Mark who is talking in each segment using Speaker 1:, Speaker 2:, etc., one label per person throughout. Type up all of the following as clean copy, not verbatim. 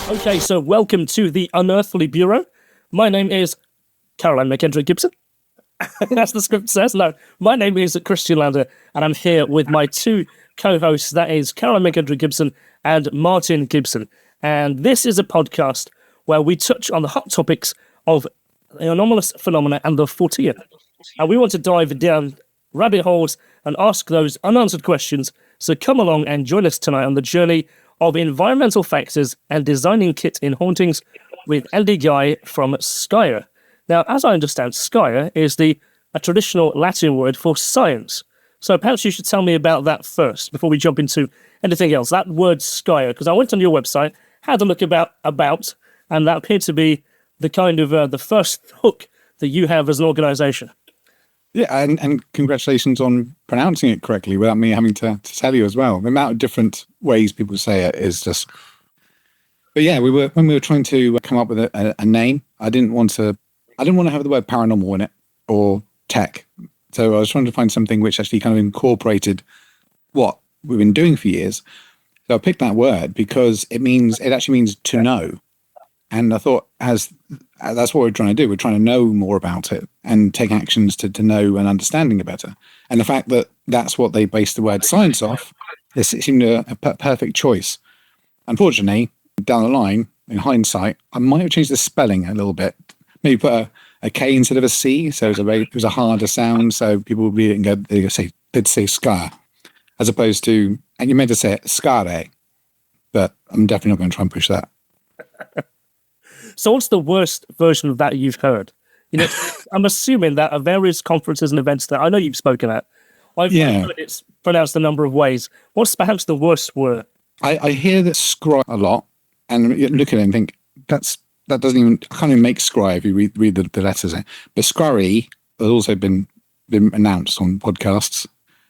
Speaker 1: Okay, so welcome to the Unearthly Bureau. My name is Caroline McKendrick Gibson. As the script says. No, my name is Christian Lander, and I'm here with my two co-hosts. That is Caroline McKendrick Gibson and Martin Gibson. And this is a podcast where we touch on the hot topics of the anomalous phenomena and the Fortean. And we want to dive down rabbit holes and ask those unanswered questions. So come along and join us tonight on the journey of environmental factors and designing kit in Hauntings with Andy Guy from SCIRE. Now, as I understand, SCIRE is a traditional Latin word for science. So perhaps you should tell me about that first before we jump into anything else. That word SCIRE, because I went on your website, had a look about, and that appeared to be the kind of the first hook that you have as an organization.
Speaker 2: Yeah, and congratulations on pronouncing it correctly without me having to tell you as well. The amount of different ways people say it is just... But yeah, when we were trying to come up with a name, I didn't want to have the word paranormal in it or tech. So I was trying to find something which actually kind of incorporated what we've been doing for years. So I picked that word because it actually means to know. And I thought, that's what we're trying to do. We're trying to know more about it and take actions to know and understanding it better. And the fact that that's what they based the word science off, it seemed a perfect choice. Unfortunately, down the line, in hindsight, I might have changed the spelling a little bit. Maybe put a K instead of a C, so it was a harder sound, so people would read it and they'd say SCIRE, as opposed to, and you meant to say it, SCIRE, but I'm definitely not going to try and push that.
Speaker 1: So what's the worst version of that you've heard? You know, I'm assuming that at various conferences and events that I know you've spoken at, I've heard it's pronounced a number of ways. What's perhaps the worst word? I hear that scry a lot, and you look at it and think, that doesn't even, I can't even make scry if you read the letters. But scurry has also been announced on podcasts.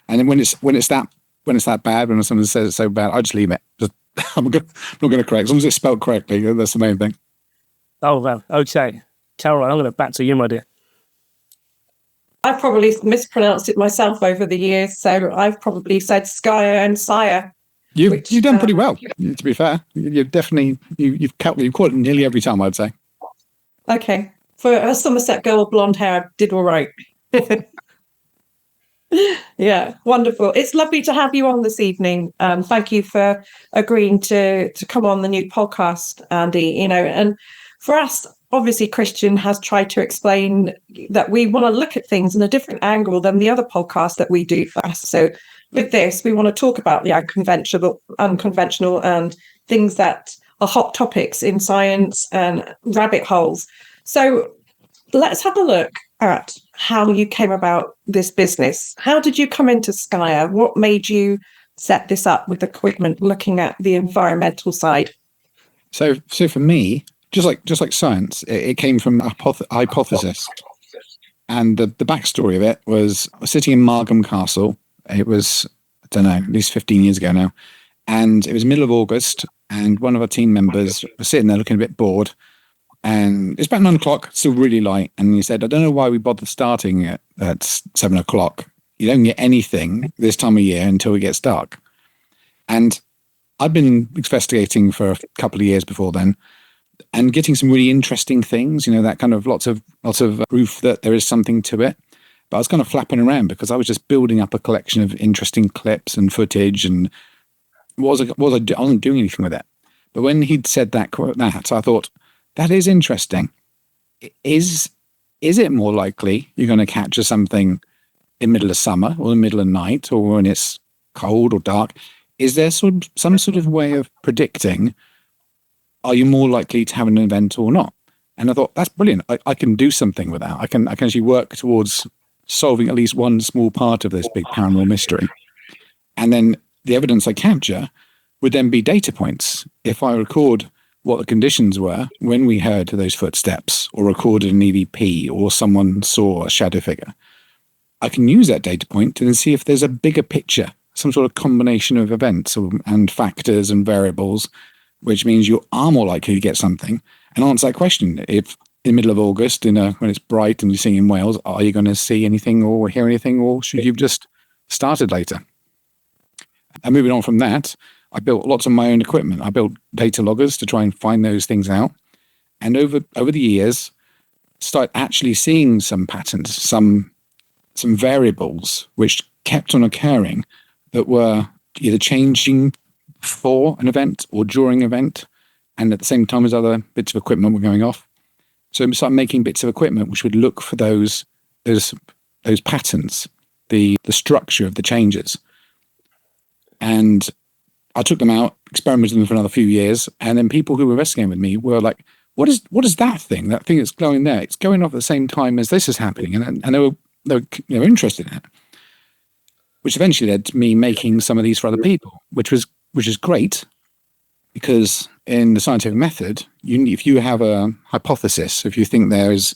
Speaker 1: And then when it's that bad, when someone says it's so bad, I just leave it. I'm not going to correct. As long as it's spelled correctly, that's the main thing. Oh, well, okay. Caroline, I'm going to back to you, my dear.
Speaker 3: I've probably mispronounced it myself over the years, so I've probably said SCIRE and SCIRE.
Speaker 2: You've done pretty well, to be fair. You've definitely, you've caught it nearly every time, I'd say.
Speaker 3: Okay. For a Somerset girl with blonde hair, I did all right. Yeah, wonderful. It's lovely to have you on this evening. Thank you for agreeing to come on the new podcast, Andy. And for us, obviously, Christian has tried to explain that we want to look at things in a different angle than the other podcasts that we do for us. So with this, we want to talk about the unconventional and things that are hot topics in science and rabbit holes. So let's have a look at how you came about this business. How did you come into SCIRE? What made you set this up with equipment looking at the environmental side?
Speaker 2: So for me, just like science, it came from a hypothesis. And the backstory of it was I was sitting in Margam Castle. It was, I don't know, at least 15 years ago now. And it was middle of August, and one of our team members was sitting there looking a bit bored. And it's about 9 o'clock, still really light. And he said, I don't know why we bother starting at 7 o'clock. You don't get anything this time of year until it gets dark. And I'd been investigating for a couple of years before then and getting some really interesting things, that kind of lots of proof that there is something to it. But I was kind of flapping around because I was just building up a collection of interesting clips and footage, and I wasn't doing anything with it. But when he'd said that, I thought, that is interesting. Is it more likely you're going to capture something in the middle of summer or in the middle of night or when it's cold or dark? Is there some sort of way of predicting, are you more likely to have an event or not? And I thought, that's brilliant. I can do something with that. I can actually work towards solving at least one small part of this big paranormal mystery. And then the evidence I capture would then be data points. If I record what the conditions were when we heard those footsteps or recorded an EVP or someone saw a shadow figure, I can use that data point to then see if there's a bigger picture, some sort of combination of events and factors and variables, which means you are more likely to get something, and answer that question. If in the middle of August, when it's bright and you're seeing in Wales, are you going to see anything or hear anything, or should you have just started later? And moving on from that, I built lots of my own equipment. I built data loggers to try and find those things out. And over the years, start actually seeing some patterns, some variables which kept on occurring that were either changing for an event or during an event, and at the same time as other bits of equipment were going off. So we started making bits of equipment which would look for those patterns, the structure of the changes. And I took them out, experimented with them for another few years, and then people who were investigating with me were like, what is that thing? That thing that's glowing there? It's going off at the same time as this is happening. And they were interested in it. Which eventually led to me making some of these for other people, which is great, because in the scientific method, if you have a hypothesis, if you think there is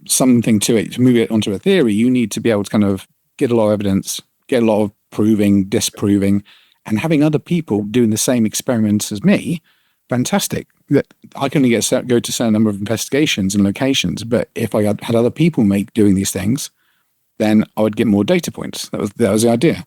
Speaker 2: something to it, to move it onto a theory, you need to be able to kind of get a lot of evidence, get a lot of proving, disproving, and having other people doing the same experiments as me, fantastic. That I can only go to a certain number of investigations and locations, but if I had other people doing these things, then I would get more data points. That was the idea,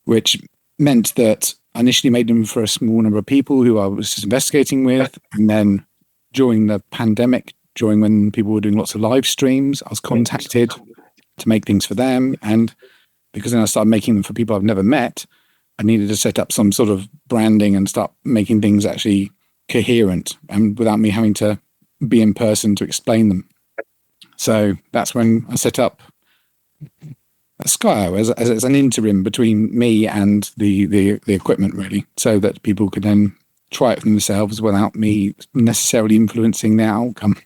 Speaker 2: which meant that I initially made them for a small number of people who I was just investigating with. And then during the pandemic, during when people were doing lots of live streams, I was contacted to make things for them. And because then I started making them for people I've never met, I needed to set up some sort of branding and start making things actually coherent and without me having to be in person to explain them. So that's when I set up SCIRE as an interim between me and the equipment, really, so that people could then try it for themselves without me necessarily influencing their outcome.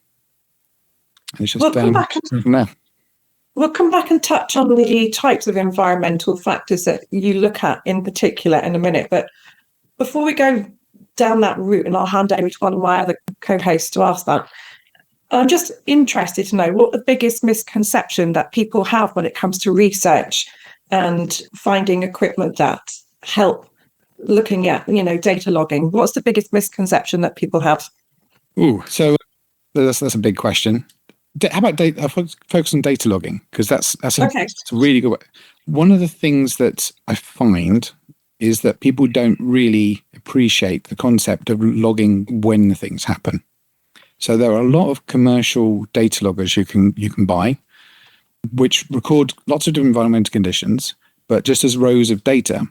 Speaker 2: And it's just from there.
Speaker 3: We'll come back and touch on the types of environmental factors that you look at in particular in a minute. But before we go down that route, and I'll hand over to one of my other co-hosts to ask that, I'm just interested to know what the biggest misconception that people have when it comes to research and finding equipment that help looking at, data logging. What's the biggest misconception that people have?
Speaker 2: So that's a big question. How about data? Focus on data logging, because that's
Speaker 3: okay.
Speaker 2: It's a really good way. One of the things that I find is that people don't really appreciate the concept of logging when things happen. So there are a lot of commercial data loggers you can buy, which record lots of different environmental conditions, but just as rows of data.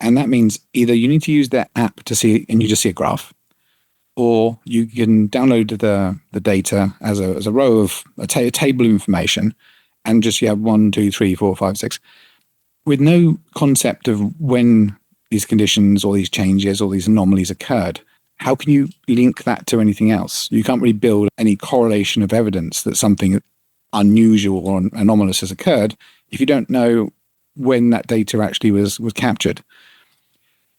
Speaker 2: And that means either you need to use their app to see, and you just see a graph, or you can download the data as a row of a table of information, and just you have 1, 2, 3, 4, 5, 6, with no concept of when these conditions or these changes or these anomalies occurred. How can you link that to anything else? You can't really build any correlation of evidence that something unusual or anomalous has occurred if you don't know when that data actually was captured.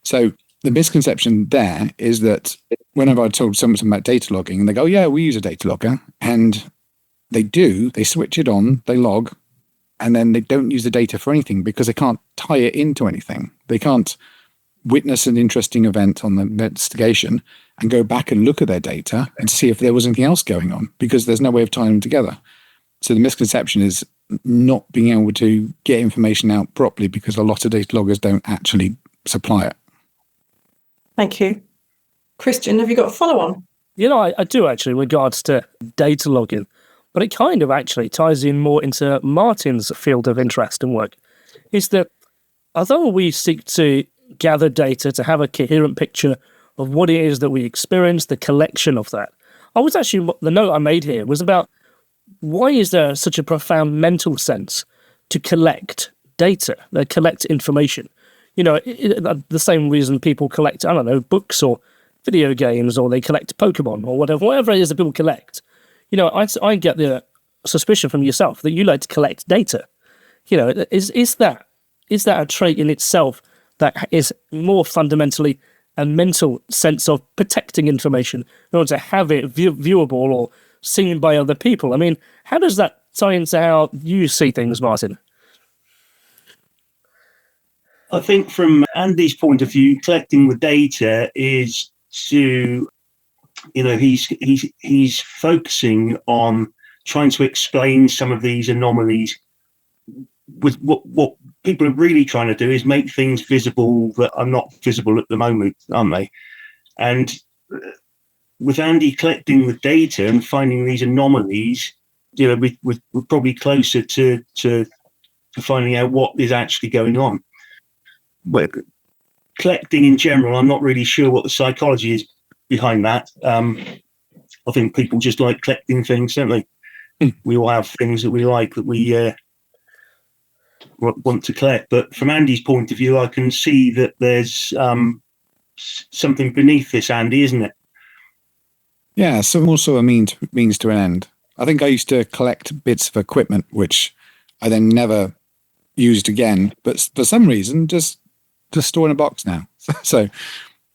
Speaker 2: So the misconception there is that whenever I told someone about data logging, and they go, yeah, we use a data logger, and they switch it on, they log, and then they don't use the data for anything because they can't tie it into anything. They can't witness an interesting event on the investigation and go back and look at their data and see if there was anything else going on, because there's no way of tying them together. So the misconception is not being able to get information out properly because a lot of data loggers don't actually supply it.
Speaker 3: Thank you. Christian, have you got a follow-on?
Speaker 1: I do actually, in regards to data logging, but it kind of actually ties in more into Martin's field of interest and work, is that although we seek to gather data to have a coherent picture of what it is that we experience, the collection of that, the note I made here was about why is there such a profound mental sense to collect data, collect information? The same reason people collect, books or video games, or they collect Pokemon or whatever it is that people collect. I get the suspicion from yourself that you like to collect data. Is that a trait in itself that is more fundamentally a mental sense of protecting information in order to have it viewable or seen by other people? I mean, how does that tie into how you see things, Martin?
Speaker 4: I think from Andy's point of view, collecting the data is to, he's focusing on trying to explain some of these anomalies with what people are really trying to do is make things visible that are not visible at the moment, aren't they? And with Andy collecting the data and finding these anomalies, we're probably closer to finding out what is actually going on. But collecting in general, I'm not really sure what the psychology is behind that. I think people just like collecting things, don't they? We all have things that we like that we want to collect. But from Andy's point of view, I can see that there's something beneath this, Andy, isn't it?
Speaker 2: Yeah, so also a means to an end. I think I used to collect bits of equipment, which I then never used again, but for some reason, just store in a box now. So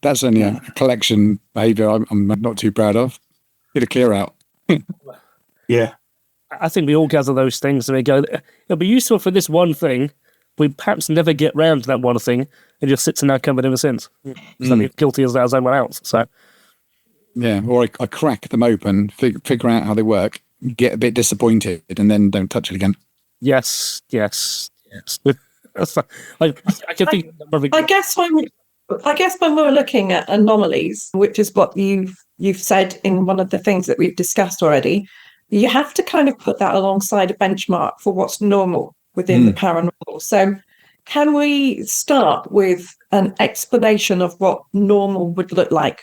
Speaker 2: that's only a collection behavior I'm not too proud of. Get a clear out.
Speaker 4: Yeah.
Speaker 1: I think we all gather those things and we go, it'll be useful for this one thing. We perhaps never get round to that one thing and just sits in our cupboard ever since. So guilty as anyone else. So
Speaker 2: yeah, or I crack them open, figure out how they work, get a bit disappointed, and then don't touch it again.
Speaker 1: Yes. I can think.
Speaker 3: I guess when we're looking at anomalies, which is what you've said in one of the things that we've discussed already, you have to kind of put that alongside a benchmark for what's normal within the paranormal. So can we start with an explanation of what normal would look like?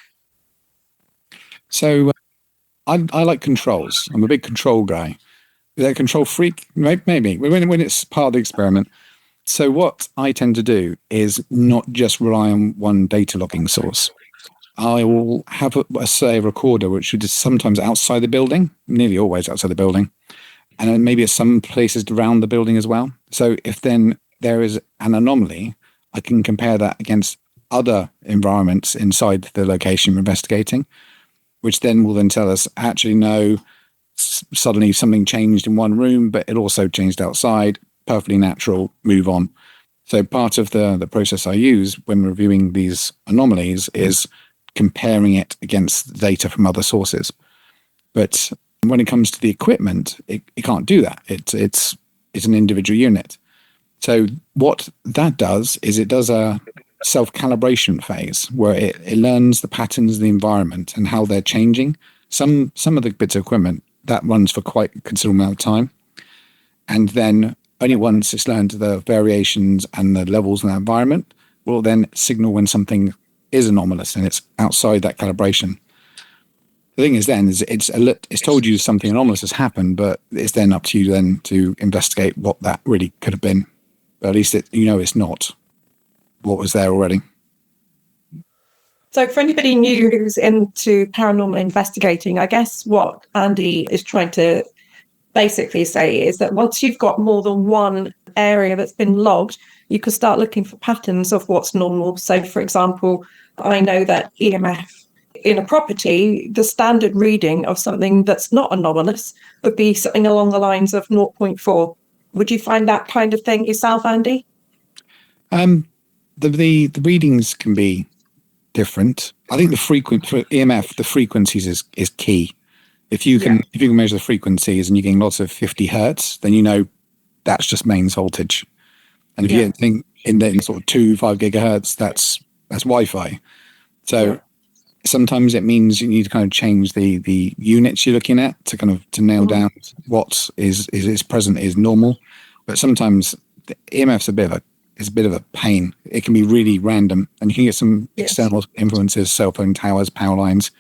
Speaker 2: So I like controls. I'm a big control guy. Is that a control freak? Maybe when it's part of the experiment. So what I tend to do is not just rely on one data logging source. I will have a recorder, which is sometimes outside the building, nearly always outside the building, and then maybe at some places around the building as well. So if then there is an anomaly, I can compare that against other environments inside the location we're investigating, which then will then tell us, actually, no, suddenly something changed in one room, but it also changed outside. Perfectly natural, move on. So part of the process I use when reviewing these anomalies is comparing it against data from other sources. But when it comes to the equipment, it can't do that. It's an individual unit. So what that does is it does a self-calibration phase where it learns the patterns of the environment and how they're changing. Some of the bits of equipment, that runs for quite a considerable amount of time. And then only once it's learned the variations and the levels in that environment will then signal when something is anomalous and it's outside that calibration. The thing is then, it's told you something anomalous has happened, but it's then up to you then to investigate what that really could have been. But at least it's not what was there already.
Speaker 3: So for anybody new who's into paranormal investigating, I guess what Andy is trying to basically say is that once you've got more than one area that's been logged, you can start looking for patterns of what's normal. So for example, I know that EMF in a property, the standard reading of something that's not anomalous would be something along the lines of 0.4. Would you find that kind of thing yourself, Andy?
Speaker 2: The readings can be different. I think for EMF, the frequencies is key. If you can measure the frequencies and you're getting lots of 50 hertz, then that's just mains voltage. And if you think in sort of 5 gigahertz, that's Wi-Fi. So sometimes it means you need to kind of change the units you're looking at to nail down what is present is normal. But sometimes the EMF's a bit of a pain. It can be really random, and you can get some external influences, cell phone towers, power lines,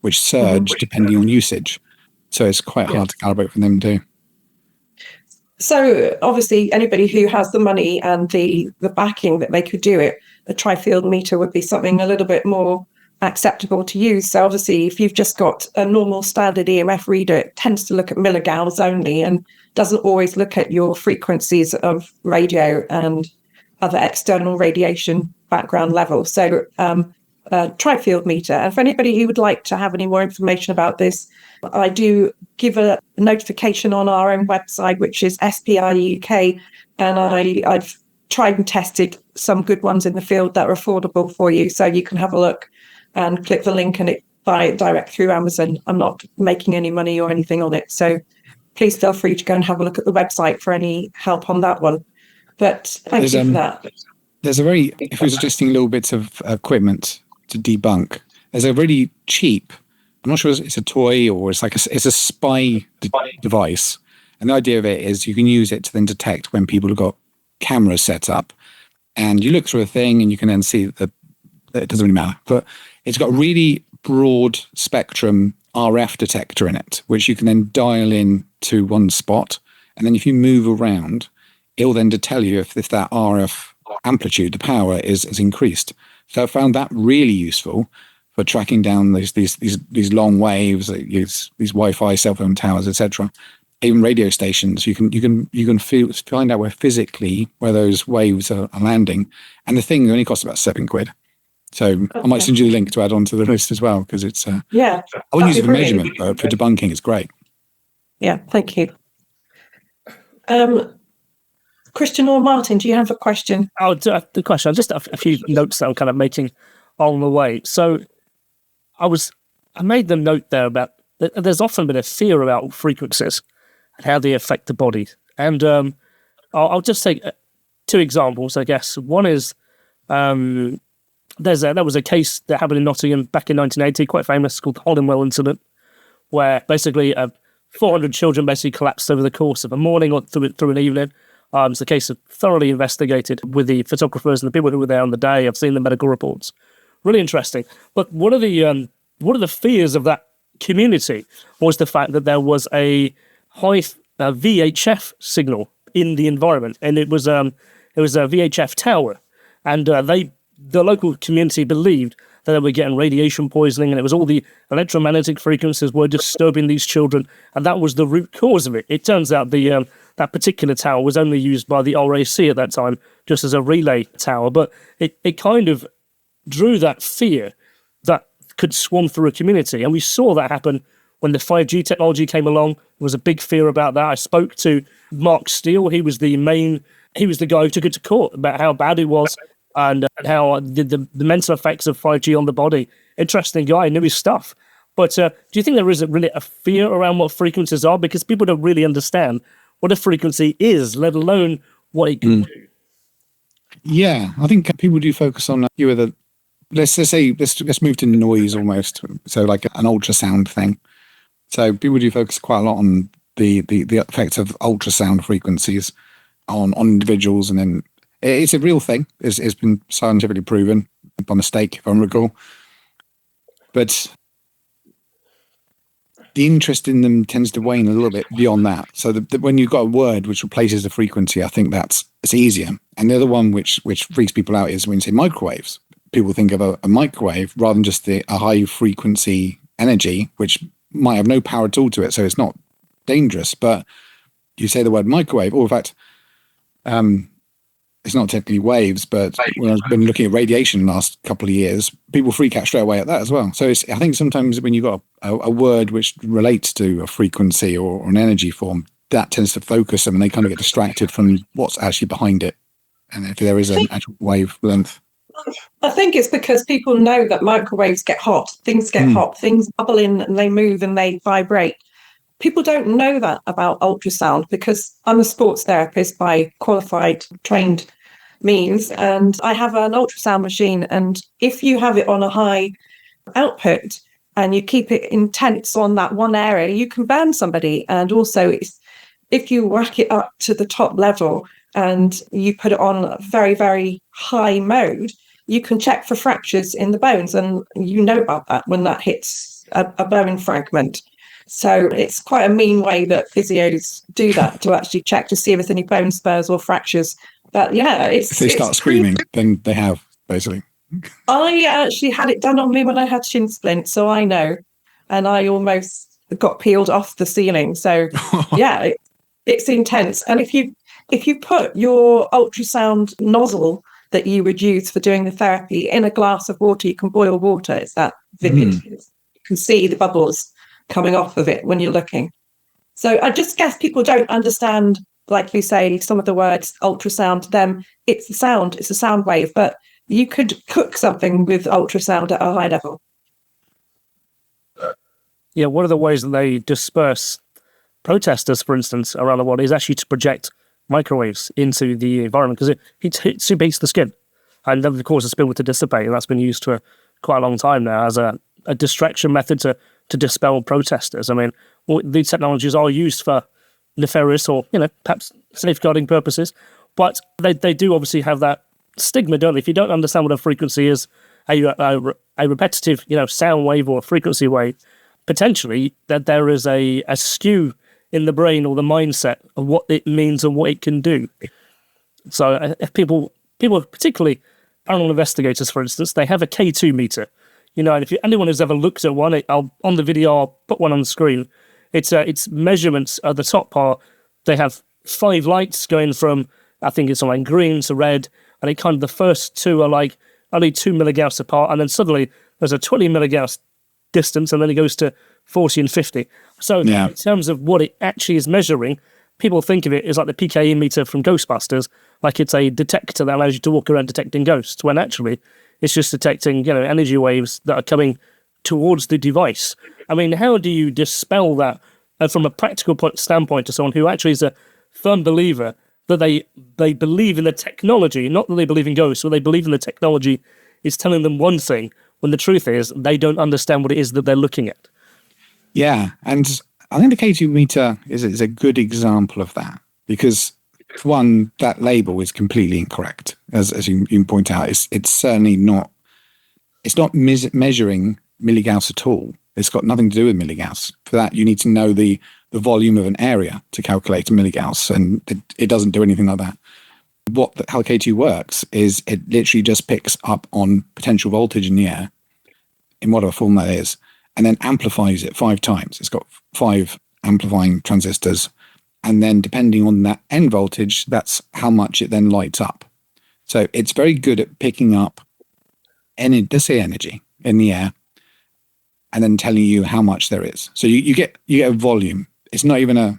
Speaker 2: which surge depending on usage. So it's quite hard to calibrate for them too.
Speaker 3: So obviously anybody who has the money and the backing that they could do it, a tri-field meter would be something a little bit more acceptable to use. So obviously if you've just got a normal standard EMF reader, it tends to look at milligauss only and doesn't always look at your frequencies of radio and other external radiation background levels. So tri-field meter. And for anybody who would like to have any more information about this, I do give a notification on our own website, which is SCIRE UK, and I've tried and tested some good ones in the field that are affordable for you, so you can have a look and click the link and buy it direct through Amazon. I'm not making any money or anything on it, so please feel free to go and have a look at the website for any help on that one. But thank you for that.
Speaker 2: There's if you're suggesting little bits of equipment to debunk, there's a really cheap, I'm not sure it's a toy or it's a spy device. And the idea of it is you can use it to then detect when people have got cameras set up, and you look through a thing and you can then see that it doesn't really matter, but it's got a really broad spectrum RF detector in it, which you can then dial in to one spot. And then if you move around, it'll then tell you if that RF amplitude, the power is increased. So I found that really useful for tracking down these long waves, these Wi-Fi cell phone towers, etc. Even radio stations, you can find out where those waves are landing. And the thing only costs about £7. So okay. I might send you the link to add on to the list as well, because it's I wouldn't use it for measurement, but for debunking, it's great.
Speaker 3: Yeah, thank you. Christian or Martin, do you have a question?
Speaker 1: Oh, the question. Just a few notes that I'm kind of making on the way. So I made the note there about there's often been a fear about frequencies and how they affect the body. And I'll just take 2 examples, I guess. One is there was a case that happened in Nottingham back in 1980, quite famous, called the Hollingwell incident, where basically 400 children basically collapsed over the course of a morning or through an evening. It's a case of thoroughly investigated with the photographers and the people who were there on the day. I've seen the medical reports. Really interesting. But one of the fears of that community was the fact that there was a high VHF signal in the environment, and it was a VHF tower, and the local community believed that they were getting radiation poisoning, and it was all the electromagnetic frequencies were disturbing these children, and that was the root cause of it. It turns out that particular tower was only used by the RAC at that time, just as a relay tower, but it kind of drew that fear that could swarm through a community. And we saw that happen when the 5G technology came along. There was a big fear about that. I spoke to Mark Steele. He was the guy who took it to court about how bad it was and how the mental effects of 5G on the body. Interesting guy, knew his stuff. But do you think there is really a fear around what frequencies are? Because people don't really understand what a frequency is, let alone what it can do.
Speaker 2: Yeah, I think people do focus on let's move to noise almost. So like an ultrasound thing. So people do focus quite a lot on the effects of ultrasound frequencies on individuals, and then it's a real thing. It's been scientifically proven by mistake, if I recall. But the interest in them tends to wane a little bit beyond that. So when you've got a word which replaces the frequency, I think it's easier. And the other one which freaks people out is when you say microwaves. People think of a microwave rather than just a high frequency energy, which might have no power at all to it, so it's not dangerous. But you say the word microwave, or in fact, it's not technically waves, but when I've been looking at radiation the last couple of years, people freak out straight away at that as well. So I think sometimes when you've got a word which relates to a frequency or an energy form, that tends to focus them and they kind of get distracted from what's actually behind it. And if there is an actual wavelength.
Speaker 3: I think it's because people know that microwaves get hot, things get hot, things bubble in and they move and they vibrate. People don't know that about ultrasound because I'm a sports therapist by qualified, trained means, and I have an ultrasound machine, and if you have it on a high output and you keep it intense on that one area, you can burn somebody. And also if you rack it up to the top level and you put it on a very, very high mode, you can check for fractures in the bones, and you know about that when that hits a bone fragment. So it's quite a mean way that physios do that, to actually check to see if there's any bone spurs or fractures. But yeah, if
Speaker 2: they start screaming, then they have, basically.
Speaker 3: I actually had it done on me when I had shin splints, so I know. And I almost got peeled off the ceiling. So yeah, it's intense. And if you put your ultrasound nozzle that you would use for doing the therapy in a glass of water, you can boil water. It's that vivid. You can see the bubbles coming off of it when you're looking. So I just guess people don't understand, like you say, some of the words ultrasound to them. It's a sound wave, but you could cook something with ultrasound at a high level.
Speaker 1: Yeah, one of the ways that they disperse protesters, for instance, around the world is actually to project microwaves into the environment because it superheats the skin and then causes people to dissipate. And that's been used for quite a long time now as a distraction method to dispel protesters. I mean, these technologies are used for nefarious or, perhaps safeguarding purposes, but they do obviously have that stigma, don't they? If you don't understand what a frequency is, a repetitive, sound wave or a frequency wave, potentially that there is a skew in the brain or the mindset of what it means and what it can do. So if people, particularly paranormal investigators, for instance, they have a K2 meter. And if anyone has ever looked at one, on the video, I'll put one on the screen. It's measurements at the top part. They have 5 lights going from, I think it's like green to red, and it kind of the first 2 are like only 2 milligauss apart, and then suddenly there's a 20 milligauss distance, and then it goes to 40 and 50. So in terms of what it actually is measuring, people think of it as like the PKE meter from Ghostbusters, like it's a detector that allows you to walk around detecting ghosts, when actually it's just detecting, energy waves that are coming towards the device. I mean, how do you dispel that from a practical standpoint to someone who actually is a firm believer that they believe in the technology, not that they believe in ghosts, but they believe in the technology is telling them one thing, when the truth is they don't understand what it is that they're looking at? Yeah,
Speaker 2: and I think the K2 meter is a good example of that, because one, that label is completely incorrect, as you point out. It's certainly not. It's not measuring milligauss at all. It's got nothing to do with milligauss. For that, you need to know the volume of an area to calculate a milligauss, and it doesn't do anything like that. How K2 works is it literally just picks up on potential voltage in the air, in whatever form that is, and then amplifies it 5 times. It's got 5 amplifying transistors, and then depending on that end voltage, that's how much it then lights up. So it's very good at picking up energy in the air, and then telling you how much there is. So you get a volume. It's not even a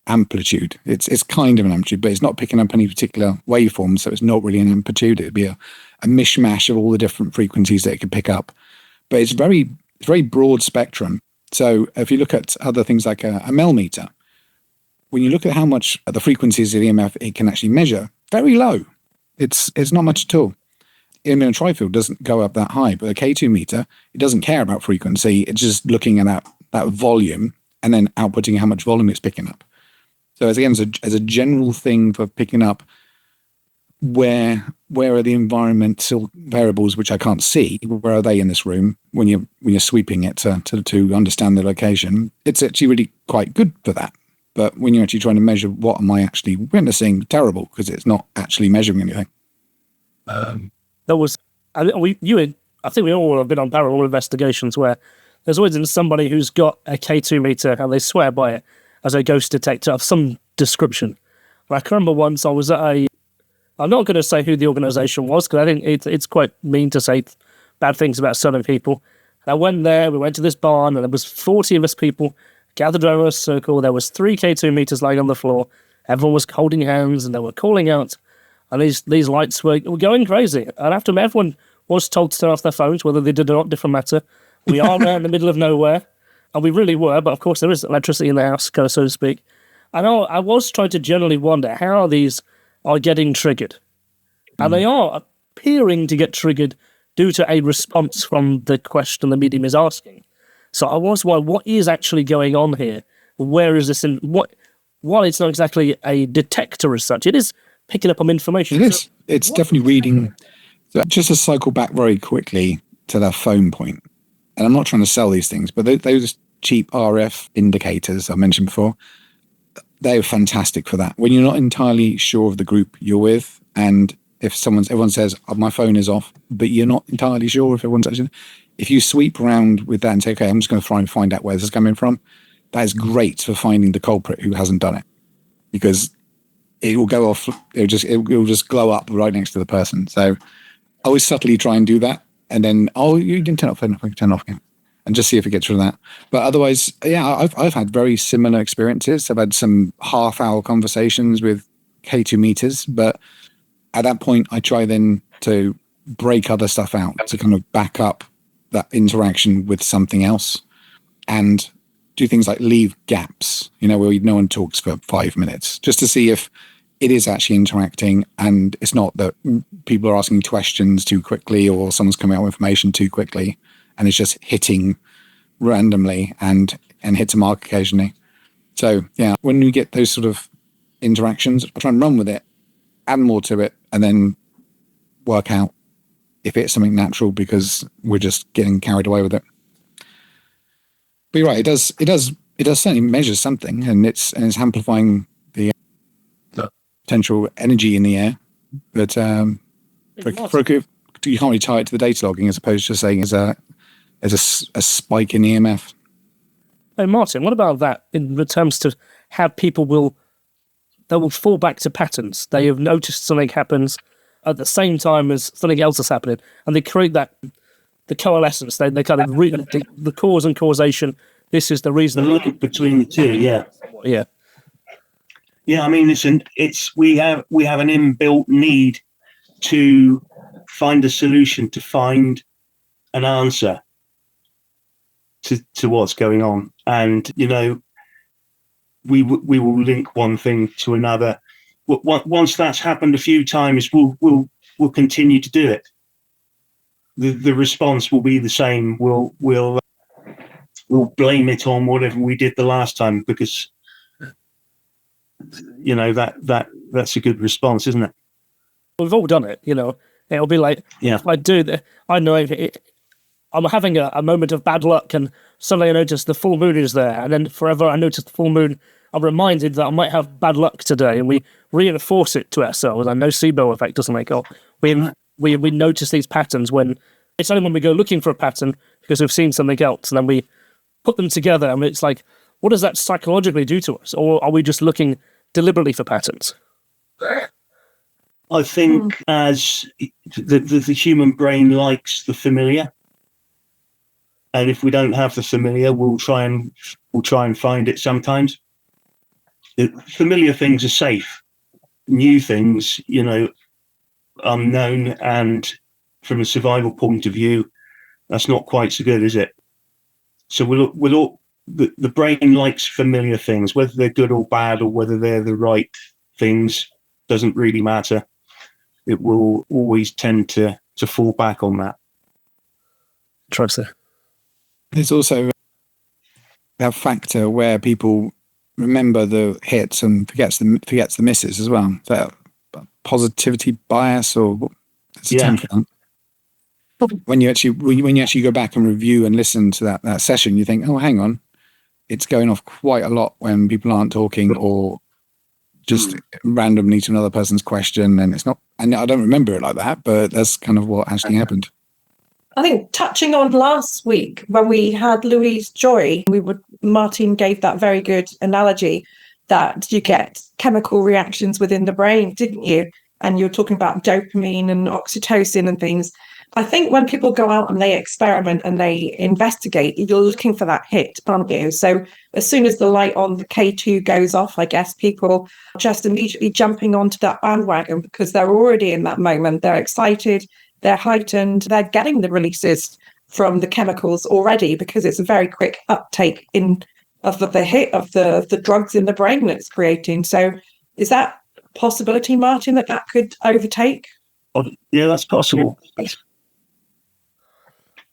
Speaker 2: amplitude. It's kind of an amplitude, but it's not picking up any particular waveform, so it's not really an amplitude. It'd be a mishmash of all the different frequencies that it could pick up. But it's very broad spectrum. So if you look at other things like a Mel meter, when you look at how much the frequencies of the EMF it can actually measure, very low. It's not much at all. Immun trifield doesn't go up that high, but a K2 meter, it doesn't care about frequency. It's just looking at that volume and then outputting how much volume it's picking up. So as a general thing for picking up where are the environmental variables which I can't see, where are they in this room when you're sweeping it to understand the location, it's actually really quite good for that. But when you're actually trying to measure what am I actually witnessing, terrible, because it's not actually measuring anything.
Speaker 1: I think we all have been on paranormal investigations where there's always been somebody who's got a K2 meter and they swear by it as a ghost detector of some description. And I can remember once I was at I'm not going to say who the organisation was because I think it's quite mean to say bad things about certain people. And I went there, we went to this barn, and there was 40 of us people gathered around a circle. There was 3 K2 meters lying on the floor. Everyone was holding hands and they were calling out. And these lights were going crazy. And after everyone was told to turn off their phones, whether they did or not, different matter. We are there in the middle of nowhere. And we really were, but of course there is electricity in the house, so to speak. And I was trying to generally wonder how these are getting triggered. And they are appearing to get triggered due to a response from the question the medium is asking. So I was wondering, what is actually going on here? Where is this while it's not exactly a detector as such, it is picking up on information.
Speaker 2: It is. It's definitely reading. So just to cycle back very quickly to that phone point, and I'm not trying to sell these things, but those cheap RF indicators I mentioned before, they're fantastic for that. When you're not entirely sure of the group you're with, and if everyone says, oh, my phone is off, but you're not entirely sure if everyone's actually, if you sweep around with that and say, okay, I'm just going to try and find out where this is coming from, that is great for finding the culprit who hasn't done it, because it will go off. It will just glow up right next to the person. So I always subtly try and do that, and then you didn't turn off, turn off again, and just see if it gets rid of that. But otherwise, yeah, I've had very similar experiences. I've had some half-hour conversations with K2 meters, but at that point, I try then to break other stuff out to kind of back up that interaction with something else, and do things like leave gaps, where no one talks for 5 minutes, just to see if it is actually interacting, and it's not that people are asking questions too quickly or someone's coming out with information too quickly, and it's just hitting randomly and hits a mark occasionally. So yeah, when we get those sort of interactions, I try and run with it, add more to it, and then work out if it's something natural, because we're just getting carried away with it. But you're right, it does certainly measure something, and it's amplifying the potential energy in the air. But you can't really tie it to the data logging, as opposed to saying as a spike in EMF.
Speaker 1: Hey Martin, what about that in terms to how people will fall back to patterns? They have noticed something happens at the same time as something else is happening, and they create the coalescence. They kind of the cause and causation. This is the reason.
Speaker 4: The link between the two, yeah. I mean, we have an inbuilt need to find a solution, to find an answer to what's going on, and we will link one thing to another. Once that's happened a few times, we'll continue to do it. The response will be the same. We'll blame it on whatever we did the last time, because that's a good response, isn't it?
Speaker 1: We've all done it. It'll be like, if I do that, I know I'm having a moment of bad luck, and suddenly I notice the full moon is there, and then forever I notice the full moon. I'm reminded that I might have bad luck today, and we reinforce it to ourselves. I know SIBO effect doesn't make up. We notice these patterns when it's only when we go looking for a pattern because we've seen something else, and then we put them together, and it's like, what does that psychologically do to us? Or are we just looking deliberately for patterns?
Speaker 4: I think as the human brain likes the familiar, and if we don't have the familiar, we'll try and find it sometimes. Familiar things are safe. New things, unknown, and from a survival point of view, that's not quite so good, is it? So the brain likes familiar things, whether they're good or bad, or whether they're the right things, doesn't really matter. It will always tend to fall back on that.
Speaker 1: Interesting.
Speaker 2: There's also that factor where people remember the hits and forgets the misses as well. That positivity bias, or it's a term for that. When you actually go back and review and listen to that session, you think, oh, hang on, it's going off quite a lot when people aren't talking, or just randomly to another person's question, and it's not. And I don't remember it like that, but that's kind of what actually happened.
Speaker 3: I think touching on last week when we had Louise Joy, Martin gave that very good analogy that you get chemical reactions within the brain, didn't you? And you're talking about dopamine and oxytocin and things. I think when people go out and they experiment and they investigate, you're looking for that hit, aren't you? So as soon as the light on the K2 goes off, I guess people are just immediately jumping onto that bandwagon because they're already in that moment. They're excited, they're heightened, they're getting the releases from the chemicals already because it's a very quick uptake of the hit of the drugs in the brain that it's creating. So is that a possibility, Martin, that could overtake?
Speaker 4: Yeah, that's possible.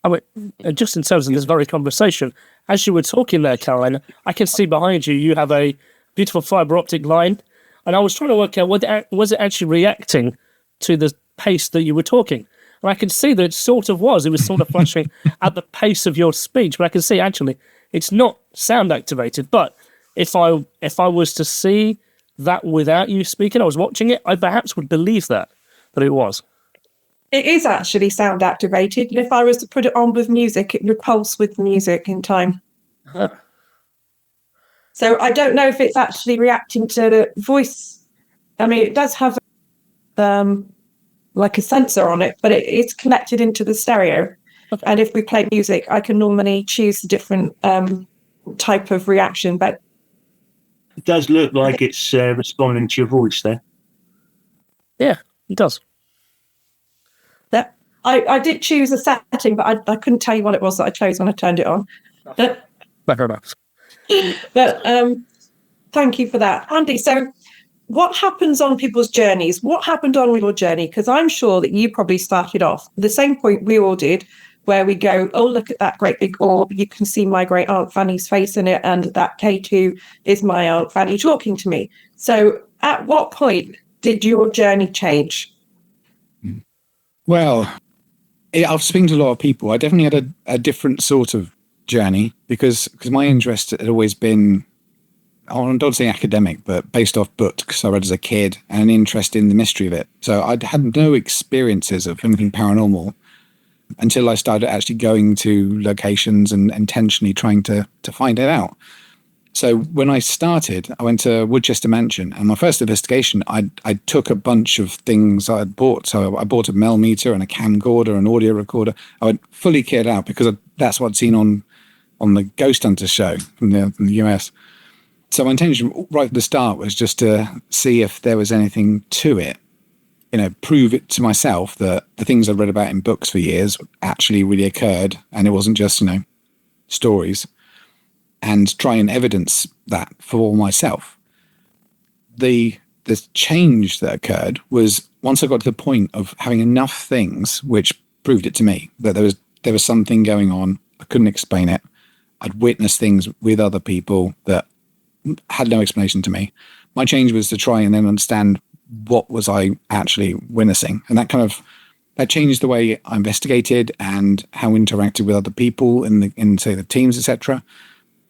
Speaker 1: I mean, just in terms of this very conversation, as you were talking there, Caroline, I can see behind you, you have a beautiful fibre optic line. And I was trying to work out, was it actually reacting to the pace that you were talking? And I can see that it sort of was. It was sort of flashing at the pace of your speech. But I can see, actually, it's not sound activated. But if I was to see that without you speaking, I was watching it, I perhaps would believe that it was.
Speaker 3: It is actually sound activated. And if I was to put it on with music, it would pulse with music in time. So I don't know if it's actually reacting to the voice. I mean, it does have like a sensor on it, but it's connected into the stereo. Okay. And if we play music, I can normally choose a different type of reaction. But
Speaker 4: it does look like it's responding to your voice there.
Speaker 1: Yeah, it does.
Speaker 3: I did choose a setting, but I couldn't tell you what it was that I chose when I turned it on.
Speaker 1: Fair enough.
Speaker 3: But thank you for that, Andy. So what happens on people's journeys? What happened on your journey? Because I'm sure that you probably started off the same point we all did, where we go, oh, look at that great big orb. You can see my great Aunt Fanny's face in it. And that K2 is my Aunt Fanny talking to me. So at what point did your journey change?
Speaker 2: Well, I've spoken to a lot of people. I definitely had a different sort of journey because my interest had always been, I don't say academic, but based off books I read as a kid and an interest in the mystery of it. So I'd had no experiences of anything paranormal until I started actually going to locations and intentionally trying to find it out. So when I started, I went to Woodchester Mansion, and my first investigation, I took a bunch of things I had bought. So I bought a Melmeter and a camcorder, an audio recorder. I went fully kitted out because that's what I'd seen on the Ghost Hunter show from the US. So my intention right at the start was just to see if there was anything to it, prove it to myself that the things I'd read about in books for years actually really occurred, and it wasn't just, stories. And try and evidence that for myself. The change that occurred was once I got to the point of having enough things which proved it to me that there was something going on. I couldn't explain it. I'd witnessed things with other people that had no explanation to me. My change was to try and then understand what was I actually witnessing, and that changed the way I investigated and how I interacted with other people in say the teams, etc.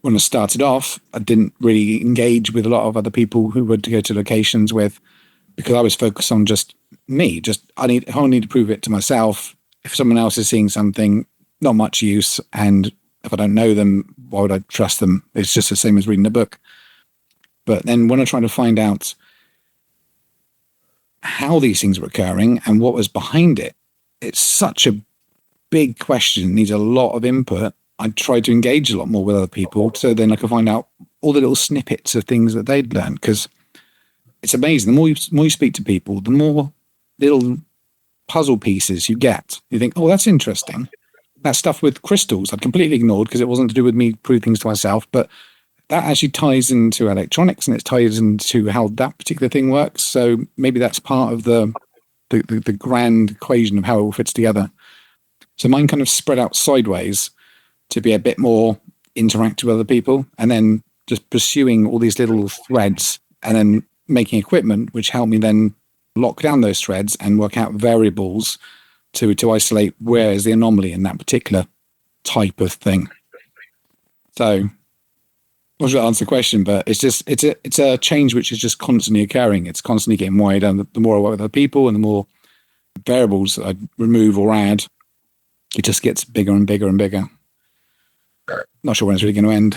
Speaker 2: When I started off, I didn't really engage with a lot of other people who would go to locations with, because I was focused on just me. I need to prove it to myself. If someone else is seeing something, not much use. And if I don't know them, why would I trust them? It's just the same as reading a book. But then when I tried to find out how these things were occurring and what was behind it, it's such a big question, needs a lot of input. I tried to engage a lot more with other people so then I could find out all the little snippets of things that they'd learned, because it's amazing. The more you speak to people, the more little puzzle pieces you get. You think, oh, that's interesting. That stuff with crystals I'd completely ignored because it wasn't to do with me proving things to myself, but that actually ties into electronics and it ties into how that particular thing works. So maybe that's part of the grand equation of how it all fits together. So mine kind of spread out sideways to be a bit more interactive with other people, and then just pursuing all these little threads and then making equipment which helped me then lock down those threads and work out variables to isolate where is the anomaly in that particular type of thing. So I'm not sure that answers the question, but it's a change which is just constantly occurring. It's constantly getting wider. The more I work with other people and the more variables I remove or add, it just gets bigger and bigger and bigger. Not sure when it's really going to end.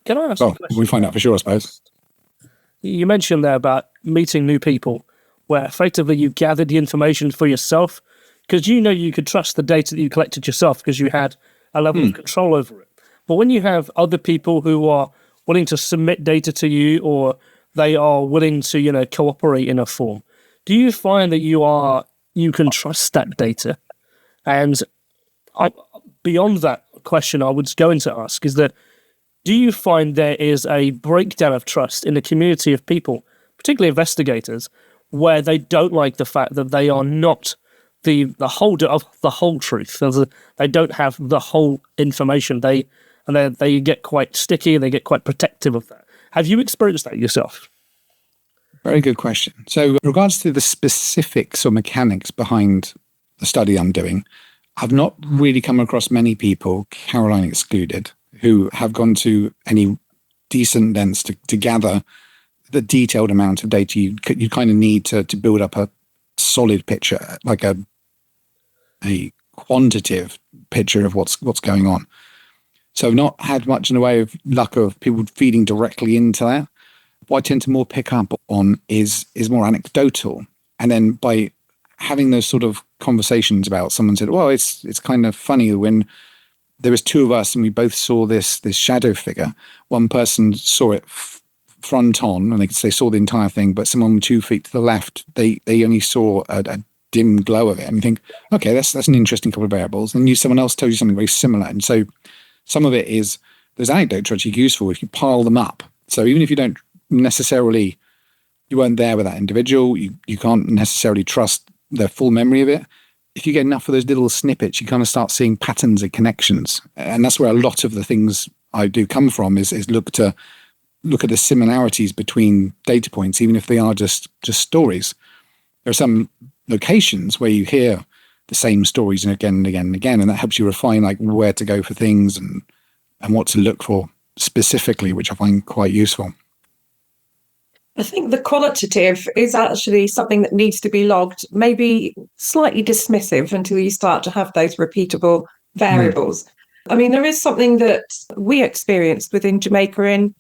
Speaker 1: Can I ask?
Speaker 2: Well, we find out for sure, I suppose.
Speaker 1: You mentioned there about meeting new people, where effectively you gathered the information for yourself, because you could trust the data that you collected yourself because you had a level of control over it. But when you have other people who are willing to submit data to you, or they are willing to, cooperate in a form, do you find that you can trust that data? And beyond that question, I was going to ask is that, do you find there is a breakdown of trust in the community of people, particularly investigators, where they don't like the fact that they are not the holder of the whole truth? They don't have the whole information. They get quite sticky. They get quite protective of that. Have you experienced that yourself?
Speaker 2: Very good question. So, in regards to the specifics or mechanics behind the study I'm doing, I've not really come across many people, Caroline excluded, who have gone to any decent lengths to gather the detailed amount of data you kind of need to build up a solid picture, like a quantitative picture of what's going on. So I've not had much in the way of luck of people feeding directly into that. What I tend to more pick up on is more anecdotal. And then by having those sort of conversations about, someone said, well, it's kind of funny when there was two of us and we both saw this shadow figure. One person saw it front on and they saw the entire thing, but someone 2 feet to the left, they only saw a dim glow of it. And you think, okay, that's an interesting couple of variables. And someone else tells you something very similar. And so some of it is, those anecdotes are actually useful if you pile them up. So even if you don't necessarily you weren't there with that individual. You can't necessarily trust their full memory of it. If you get enough of those little snippets, you kind of start seeing patterns and connections. And that's where a lot of the things I do come from is look at the similarities between data points, even if they are just stories. There are some locations where you hear the same stories again and again and again, and that helps you refine like where to go for things and what to look for specifically, which I find quite useful.
Speaker 3: I think the qualitative is actually something that needs to be logged, maybe slightly dismissive until you start to have those repeatable variables. I mean, there is something that we experienced within Jamaica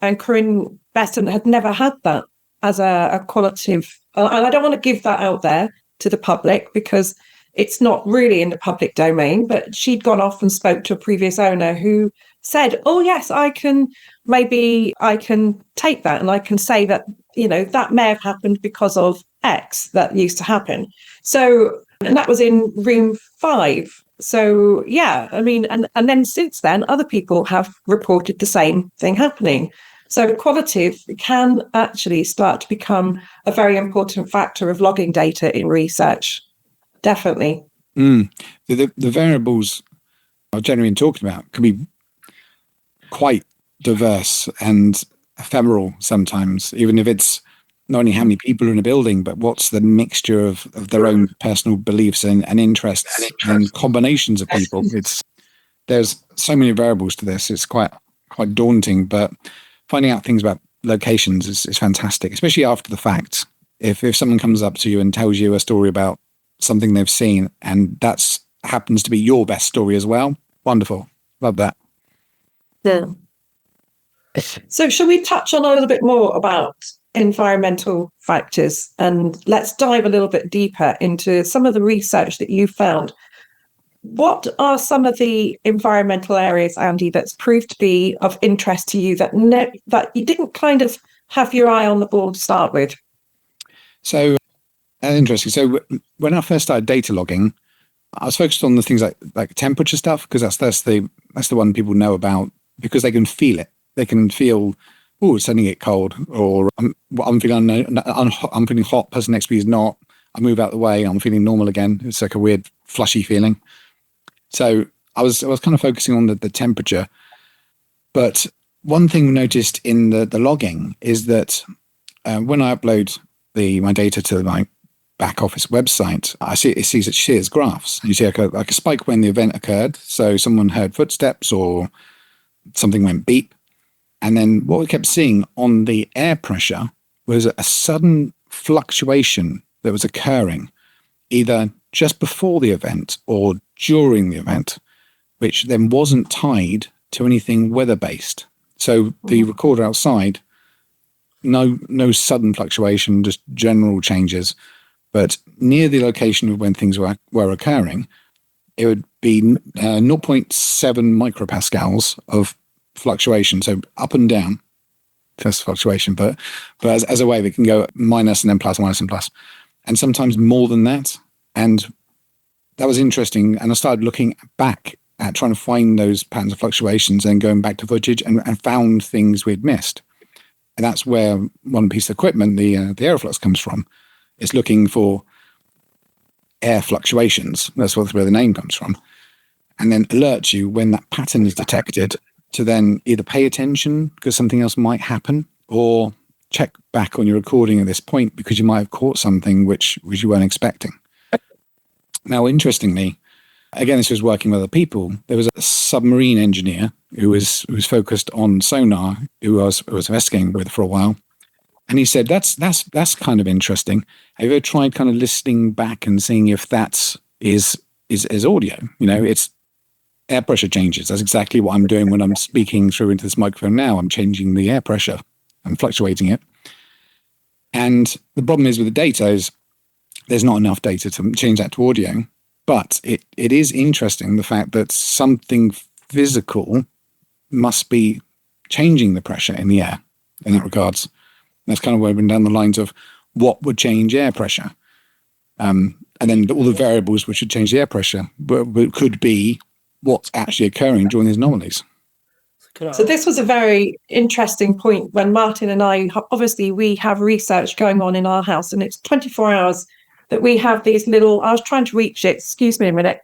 Speaker 3: and Corinne Besson had never had that as a qualitative. And I don't want to give that out there to the public because it's not really in the public domain, but she'd gone off and spoke to a previous owner who said, oh, yes, I can take that and I can say that, that may have happened because of X that used to happen. So, and that was in room 5. So, yeah, I mean, and then since then, other people have reported the same thing happening. So qualitative can actually start to become a very important factor of logging data in research. Definitely.
Speaker 2: The variables I'm generally talking about can be quite diverse and ephemeral sometimes, even if it's not only how many people are in a building, but what's the mixture of their own personal beliefs and interests and combinations of people. There's so many variables to this. It's quite daunting, but finding out things about locations is fantastic, especially after the fact. If someone comes up to you and tells you a story about something they've seen and that's happens to be your best story as well, wonderful. Love that.
Speaker 3: Yeah. So shall we touch on a little bit more about environmental factors, and let's dive a little bit deeper into some of the research that you found. What are some of the environmental areas, Andy, that's proved to be of interest to you that you didn't kind of have your eye on the ball to start with?
Speaker 2: So interesting. So when I first started data logging, I was focused on the things like temperature stuff, because that's the one people know about because they can feel it. They can feel, oh, it's starting to get cold, or I'm feeling hot. Person next to me is not. I move out the way. I'm feeling normal again. It's like a weird flushy feeling. So I was kind of focusing on the temperature. But one thing we noticed in the logging is that when I upload my data to my back office website, it shares graphs. You see like a spike when the event occurred. So someone heard footsteps or something went beep. And then what we kept seeing on the air pressure was a sudden fluctuation that was occurring either just before the event or during the event, which then wasn't tied to anything weather-based. So the recorder outside, no sudden fluctuation, just general changes. But near the location of when things were occurring, it would be 0.7 micropascals of fluctuation. So up and down, first fluctuation, but as a wave, it can go minus and then plus, minus and plus, and sometimes more than that. And that was interesting. And I started looking back at trying to find those patterns of fluctuations and going back to footage and found things we'd missed. And that's where one piece of equipment, the Aeroflux, comes from. It's looking for air fluctuations. That's where the name comes from. And then alert you when that pattern is detected to then either pay attention because something else might happen, or check back on your recording at this point because you might have caught something which you weren't expecting. Now, interestingly, again, this was working with other people. There was a submarine engineer who was focused on sonar, who I was investigating with for a while. And he said, that's kind of interesting. Have you ever tried kind of listening back and seeing if that is audio? It's air pressure changes. That's exactly what I'm doing when I'm speaking through into this microphone now. I'm changing the air pressure. I'm fluctuating it. And the problem is with the data is there's not enough data to change that to audio. But it is interesting, the fact that something physical must be changing the pressure in the air in that regards. That's kind of where we're down the lines of what would change air pressure. And then all the variables which would change the air pressure could be what's actually occurring during these anomalies.
Speaker 3: So this was a very interesting point when Martin and I, obviously we have research going on in our house, and it's 24 hours that we have these little, I was trying to reach it, excuse me a minute.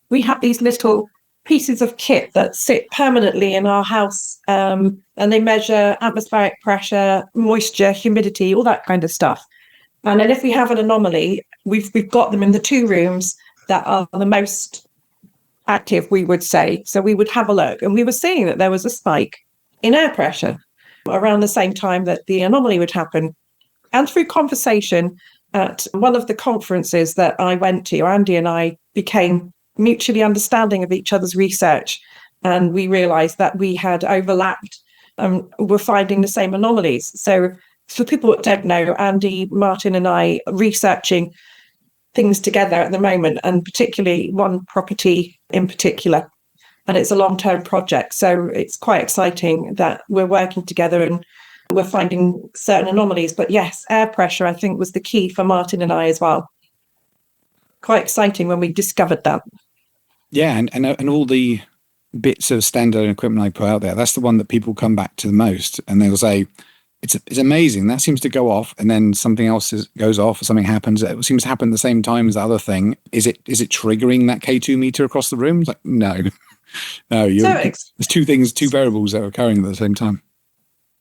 Speaker 3: We have these little pieces of kit that sit permanently in our house, and they measure atmospheric pressure, moisture, humidity, all that kind of stuff. And then if we have an anomaly, we've got them in the 2 rooms that are the most active, we would say. So we would have a look, and we were seeing that there was a spike in air pressure around the same time that the anomaly would happen. And through conversation at one of the conferences that I went to, Andy and I became mutually understanding of each other's research, and we realized that we had overlapped and were finding the same anomalies. So for people that don't know, Andy, Martin and I are researching things together at the moment, and particularly one property in particular, and it's a long-term project, so it's quite exciting that we're working together and we're finding certain anomalies. But yes, air pressure I think was the key for Martin and I as well. Quite exciting when we discovered that.
Speaker 2: Yeah, and all the bits of standard equipment I put out there, that's the one that people come back to the most, and they'll say, it's amazing. That seems to go off, and then something else goes off, or something happens. It seems to happen at the same time as the other thing. Is it triggering that K2 meter across the room? It's like, no. There's 2 things, 2 variables that are occurring at the same time.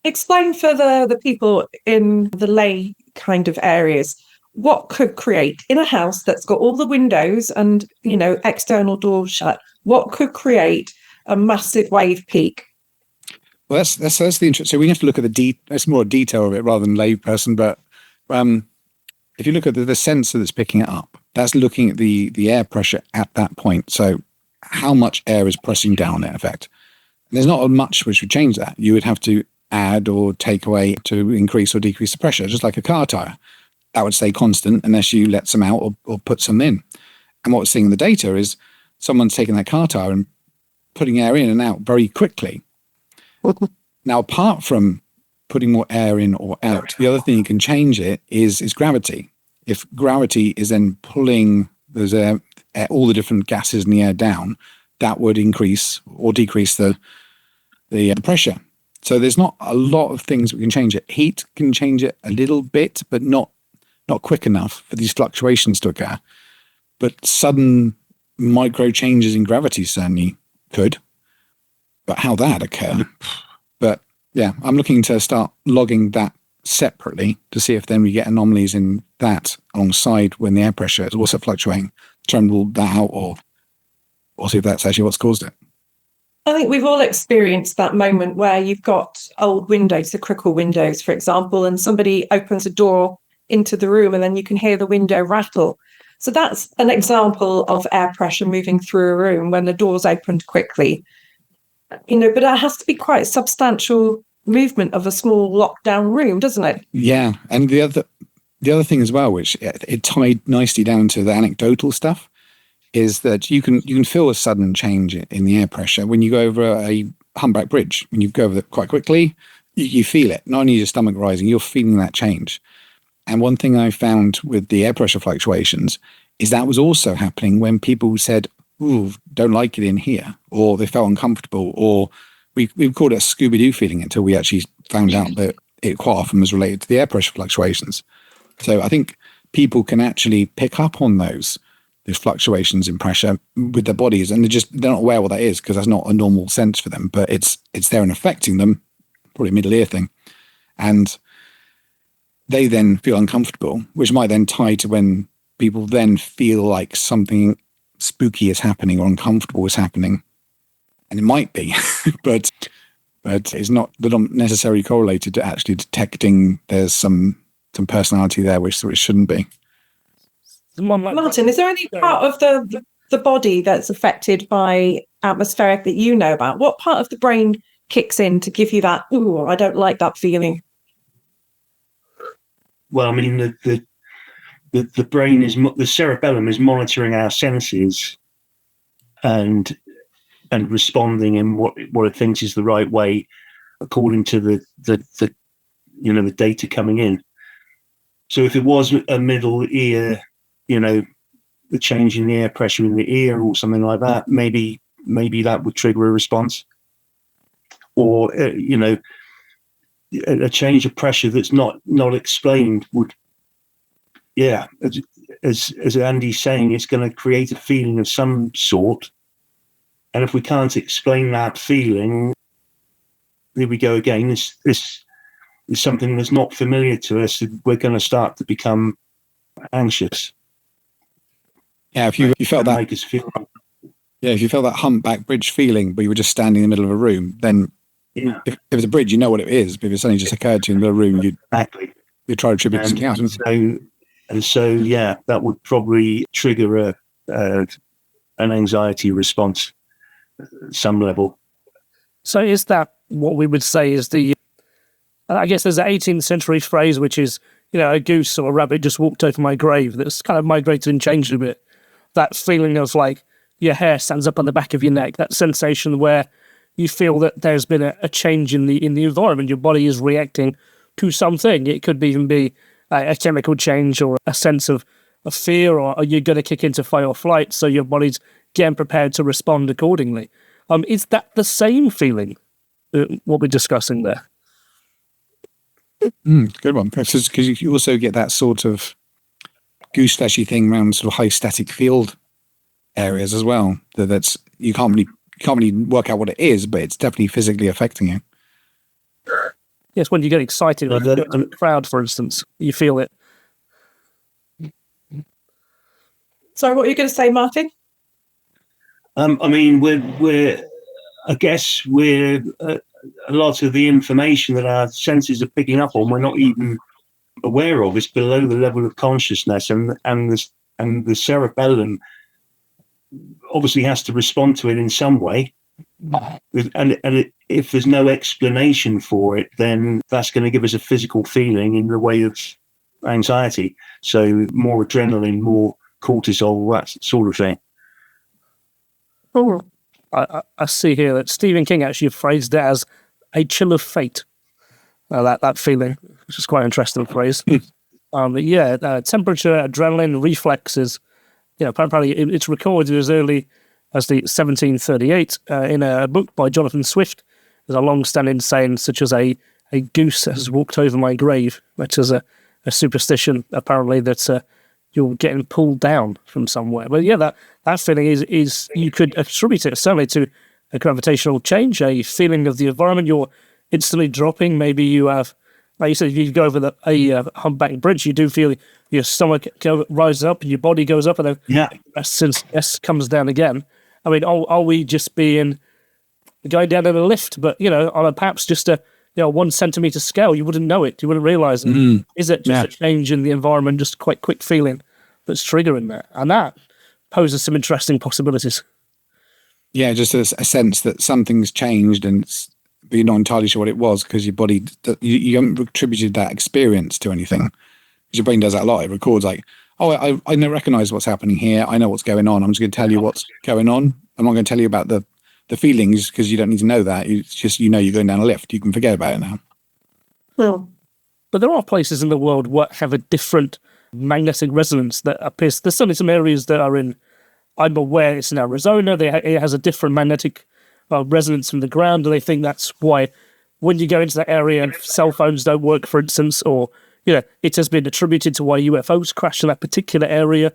Speaker 3: Explain for the people in the lay kind of areas what could create in a house that's got all the windows and external doors shut. What could create a massive wave peak?
Speaker 2: Well, that's the interest. So we have to look at that's more detail of it rather than layperson. But if you look at the sensor that's picking it up, that's looking at the air pressure at that point. So how much air is pressing down in effect. And there's not much which would change that. You would have to add or take away to increase or decrease the pressure, just like a car tire. That would stay constant unless you let some out or put some in. And what we're seeing in the data is someone's taking that car tire and putting air in and out very quickly. Now, apart from putting more air in or out, the other thing you can change it is gravity. If gravity is then pulling those all the different gases in the air down, that would increase or decrease the pressure. So there's not a lot of things we can change it. Heat can change it a little bit, but not quick enough for these fluctuations to occur. But sudden micro changes in gravity certainly could. But how that occur? But yeah, I'm looking to start logging that separately to see if then we get anomalies in that alongside when the air pressure is also fluctuating, try and rule that out or see if that's actually what's caused it.
Speaker 3: I think we've all experienced that moment where you've got old windows, the crickle windows, for example, and somebody opens a door into the room and then you can hear the window rattle. So that's an example of air pressure moving through a room when the door's opened quickly. But it has to be quite a substantial movement of a small lockdown room, doesn't it?
Speaker 2: Yeah, and the other thing as well, which it tied nicely down to the anecdotal stuff, is that you can feel a sudden change in the air pressure when you go over a humpback bridge. When you go over it quite quickly, you feel it. Not only your stomach rising, you're feeling that change. And one thing I found with the air pressure fluctuations is that was also happening when people said, "Ooh, don't like it in here," or they felt uncomfortable, or we called it a Scooby-Doo feeling until we actually found out that it quite often was related to the air pressure fluctuations. So I think people can actually pick up on those fluctuations in pressure with their bodies, and they're not aware what that is because that's not a normal sense for them, but it's there and affecting them, probably a middle ear thing. And they then feel uncomfortable, which might then tie to when people then feel like something spooky is happening or uncomfortable is happening. And it might be, but it's not necessarily correlated to actually detecting there's some personality there which shouldn't be.
Speaker 3: Martin, is there any part of the body that's affected by atmospheric that you know about? What part of the brain kicks in to give you that, "Ooh, I don't like that feeling"?
Speaker 4: Well, I mean, the brain the cerebellum is monitoring our senses and responding in what it thinks is the right way according to the data coming in. So if it was a middle ear, the change in the air pressure in the ear or something like that, maybe that would trigger a response. or a change of pressure that's not explained would, as Andy's saying, it's going to create a feeling of some sort. And if we can't explain that feeling, here we go again. This is something that's not familiar to us. We're going to start to become anxious.
Speaker 2: Yeah, if you felt that,
Speaker 4: make us feel.
Speaker 2: Yeah, if you felt that humpback bridge feeling, but you were just standing in the middle of a room, then if it's a bridge, you know what it is. But if it's something just occurred to you in the middle of a room, you'd try to attribute it to chaos.
Speaker 4: So that would probably trigger an anxiety response at some level.
Speaker 1: So is that what we would say is I guess there's an 18th century phrase, which is, a goose or a rabbit just walked over my grave. That's kind of migrated and changed a bit. That feeling of like your hair stands up on the back of your neck, that sensation where you feel that there's been a change in the environment. Your body is reacting to something. It could even be a chemical change or a sense of fear, or you're going to kick into fight or flight, so your body's getting prepared to respond accordingly. Is that the same feeling, what we're discussing there?
Speaker 2: Good one. Because you also get that sort of goose fleshy thing around sort of high static field areas as well. That's you can't really work out what it is, but it's definitely physically affecting you.
Speaker 1: Yes, when you get excited with a crowd, for instance, you feel it.
Speaker 3: Sorry, what are you going to say, Martin?
Speaker 4: I mean, we're a lot of the information that our senses are picking up on, we're not even aware of. It's below the level of consciousness, and the cerebellum obviously has to respond to it in some way. And if there's no explanation for it, then that's going to give us a physical feeling in the way of anxiety. So more adrenaline, more cortisol, that sort of thing.
Speaker 1: Oh, I see here that Stephen King actually phrased it as a chill of fate. That feeling, which is quite an interesting phrase. Temperature, adrenaline, reflexes. Apparently it's recorded as early as the 1738 in a book by Jonathan Swift. There's a long-standing saying such as a goose has walked over my grave, which is a superstition apparently that you're getting pulled down from somewhere. But that feeling is you could attribute it certainly to a gravitational change, a feeling of the environment. You're instantly dropping. Maybe you have, like you said, if you go over a humpback bridge, you do feel your stomach rises up and your body goes up, and then since S comes down again. I mean, are we just going down in a lift, but on perhaps just a 1 centimeter scale? You wouldn't know it. You wouldn't realize it. Is it just a change in the environment, just quite quick feeling that's triggering that? And that poses some interesting possibilities.
Speaker 2: Yeah, just a sense that something's changed, but you're not entirely sure what it was because your body, you haven't attributed that experience to anything. Because your brain does that a lot. It records like, oh, I know, recognize what's happening here. I know what's going on. I'm just going to tell you what's going on. I'm not going to tell you about the feelings because you don't need to know that. It's just, you're going down a lift. You can forget about it now.
Speaker 1: Well, but there are places in the world that have a different magnetic resonance that appears. There's certainly some areas that are in, I'm aware it's in Arizona. It has a different magnetic resonance from the ground, and they think that's why when you go into that area and cell phones don't work, for instance, or it has been attributed to why UFOs crash in that particular area.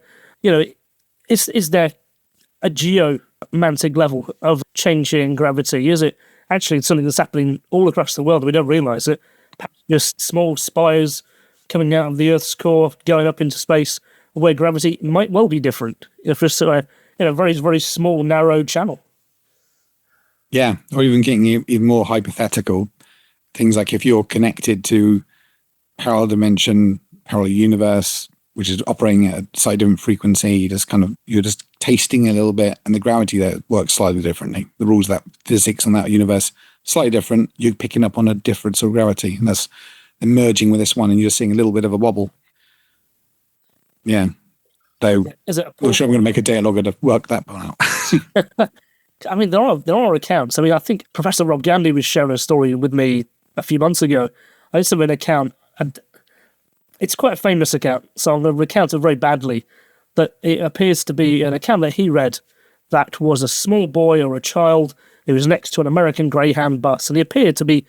Speaker 1: Is there a geomantic level of changing gravity? Is it actually something that's happening all across the world? We don't realize it. Perhaps just small spires coming out of the Earth's core, going up into space, where gravity might well be different. If it's a very, very small, narrow channel.
Speaker 2: Yeah, or even getting even more hypothetical things like if you're connected to parallel dimension, parallel universe, which is operating at a slightly different frequency, you're just tasting a little bit, and the gravity there works slightly differently. The rules of that physics on that universe slightly different. You're picking up on a different sort of gravity, and that's emerging with this one, and you're seeing a little bit of a wobble. Yeah. So I'm sure I'm going to make a dialogue to work that part out.
Speaker 1: I mean, there are accounts. I mean, I think Professor Rob Gandy was sharing a story with me a few months ago. I used to read an account, and it's quite a famous account, so I'm going to recount it very badly. But it appears to be an account that he read that was a small boy or a child It was next to an American Greyhound bus, and he appeared to be.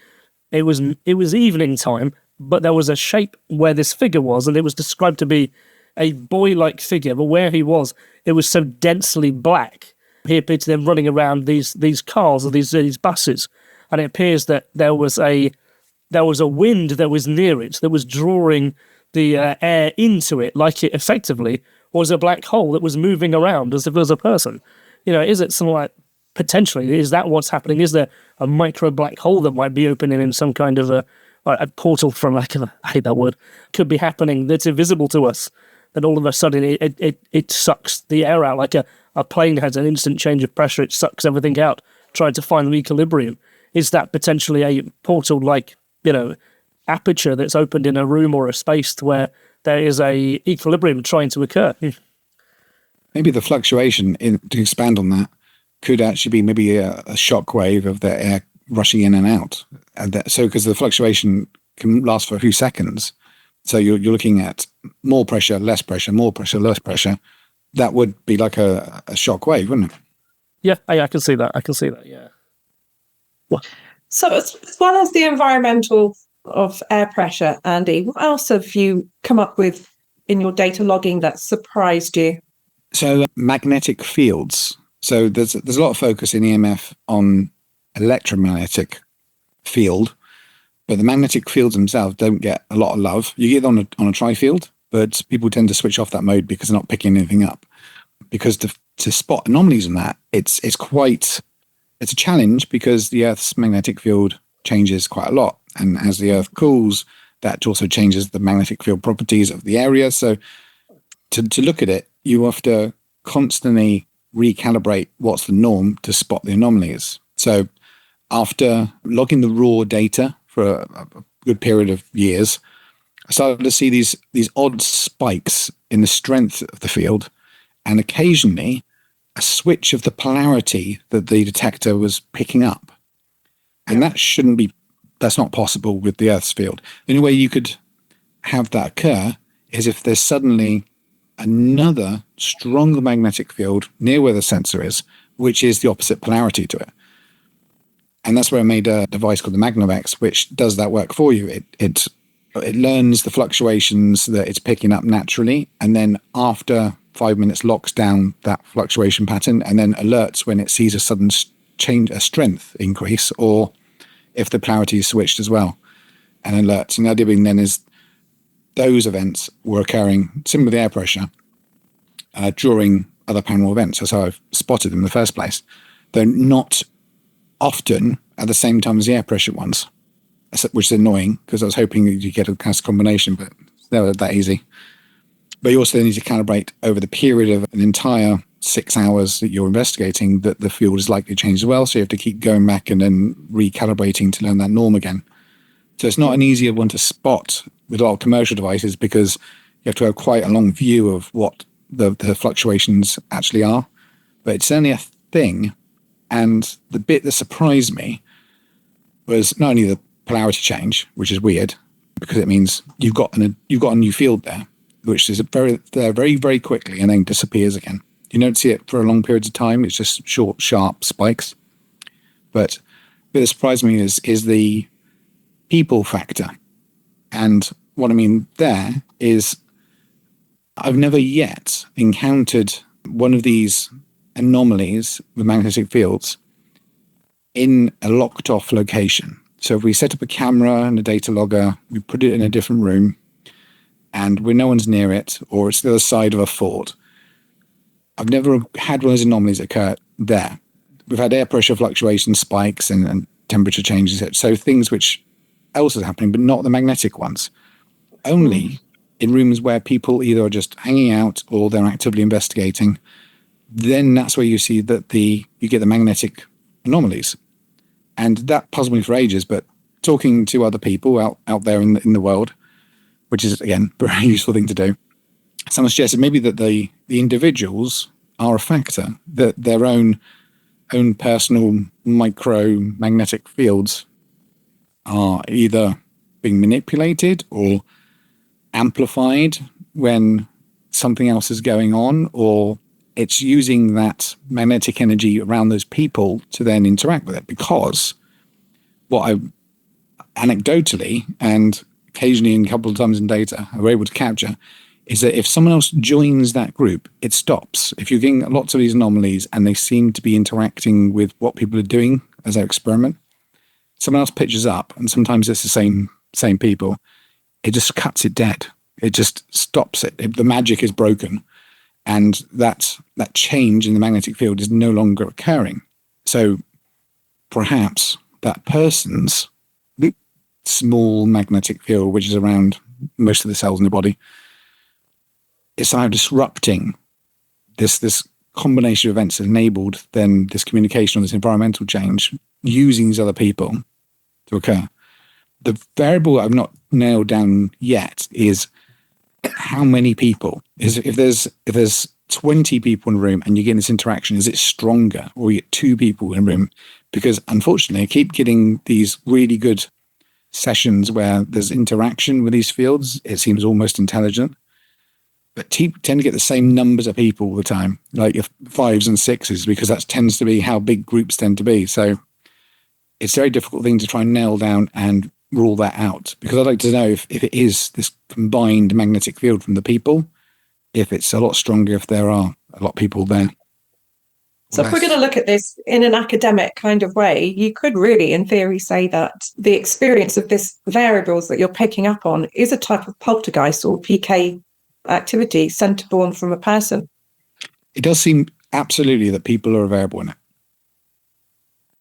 Speaker 1: It was evening time, but there was a shape where this figure was, and it was described to be a boy-like figure. But where he was, it was so densely black. He appeared to them running around these cars or these buses, and it appears that there was a wind that was near it that was drawing the air into it, like it effectively was a black hole that was moving around as if it was a person. Is it something like, potentially, is that what's happening? Is there a micro black hole that might be opening in some kind of a portal from, I hate that word, could be happening that's invisible to us, that all of a sudden it sucks the air out, like a plane has an instant change of pressure, it sucks everything out, trying to find the equilibrium. Is that potentially a portal, like, aperture that's opened in a room or a space where there is a equilibrium trying to occur?
Speaker 2: Maybe the fluctuation, to expand on that, could actually be maybe a shock wave of the air rushing in and out. So because the fluctuation can last for a few seconds, so you're looking at more pressure, less pressure, more pressure, less pressure. That would be like a shock wave, wouldn't it?
Speaker 1: Yeah, I can see that. Yeah.
Speaker 3: So as well as the environmental of air pressure, Andy, what else have you come up with in your data logging that surprised you?
Speaker 2: So magnetic fields. So there's a lot of focus in EMF on electromagnetic field, but the magnetic fields themselves don't get a lot of love. You get on a tri-field, but people tend to switch off that mode because they're not picking anything up. Because to spot anomalies in that, it's a challenge, because the Earth's magnetic field changes quite a lot, and as the Earth cools, that also changes the magnetic field properties of the area. So to look at it, you have to constantly recalibrate what's the norm to spot the anomalies. So after logging the raw data for a good period of years, I started to see these odd spikes in the strength of the field, and occasionally a switch of the polarity that the detector was picking up. And that's not possible with the Earth's field. The only way you could have that occur is if there's suddenly another stronger magnetic field near where the sensor is, which is the opposite polarity to it. And that's where I made a device called the MagnoX, which does that work for you. It learns the fluctuations that it's picking up naturally, and then after 5 minutes locks down that fluctuation pattern, and then alerts when it sees a sudden change, a strength increase, or if the polarity is switched as well, and alerts. And the idea being then is those events were occurring, similar to the air pressure, during other paranormal events. That's how I've spotted them in the first place. They're not often at the same time as the air pressure ones, which is annoying, because I was hoping you get a kind of combination, but they're not that easy. But you also need to calibrate over the period of an entire 6 hours that you're investigating that the field is likely to change as well. So you have to keep going back and then recalibrating to learn that norm again. So it's not an easier one to spot with a lot of commercial devices, because you have to have quite a long view of what the fluctuations actually are. But it's only a thing. And the bit that surprised me was not only the polarity change, which is weird, because it means you've got a new field there, which is very, very quickly and then disappears again. You don't see it for a long periods of time. It's just short, sharp spikes. But the bit that surprised me is the people factor. And what I mean there is I've never yet encountered one of these anomalies with magnetic fields in a locked off location. So if we set up a camera and a data logger, we put it in a different room, and when no one's near it, or it's the other side of a fort, I've never had one of those anomalies occur there. We've had air pressure fluctuations, spikes, and temperature changes, so things which else is happening, but not the magnetic ones. Only in rooms where people either are just hanging out or they're actively investigating. Then that's where you see that you get the magnetic anomalies. And that puzzled me for ages, but talking to other people out there in the world, which is, again, a very useful thing to do, someone suggested maybe that the individuals are a factor, that their own personal micro-magnetic fields are either being manipulated or amplified when something else is going on, or it's using that magnetic energy around those people to then interact with it. Because what I anecdotally and occasionally in a couple of times in data are able to capture is that if someone else joins that group, it stops. If you're getting lots of these anomalies and they seem to be interacting with what people are doing as their experiment, someone else pitches up, and sometimes it's the same people. It just cuts it dead. It just stops it. The magic is broken, and that change in the magnetic field is no longer occurring. So perhaps that person's small magnetic field, which is around most of the cells in the body, is somehow disrupting this combination of events that enabled then this communication or this environmental change using these other people to occur. The variable I've not nailed down yet is how many people. If there's 20 people in a room and you get this interaction, is it stronger, or you get 2 people in a room? Because unfortunately, I keep getting these really good sessions where there's interaction with these fields. It seems almost intelligent, but tend to get the same numbers of people all the time, like your 5s and 6s, because that tends to be how big groups tend to be. So it's a very difficult thing to try and nail down and rule that out, because I'd like to know if it is this combined magnetic field from the people, if it's a lot stronger if there are a lot of people there.
Speaker 3: So if we're going to look at this in an academic kind of way, you could really, in theory, say that the experience of this variables that you're picking up on is a type of poltergeist or PK activity centre-born from a person.
Speaker 2: It does seem absolutely that people are a variable in it.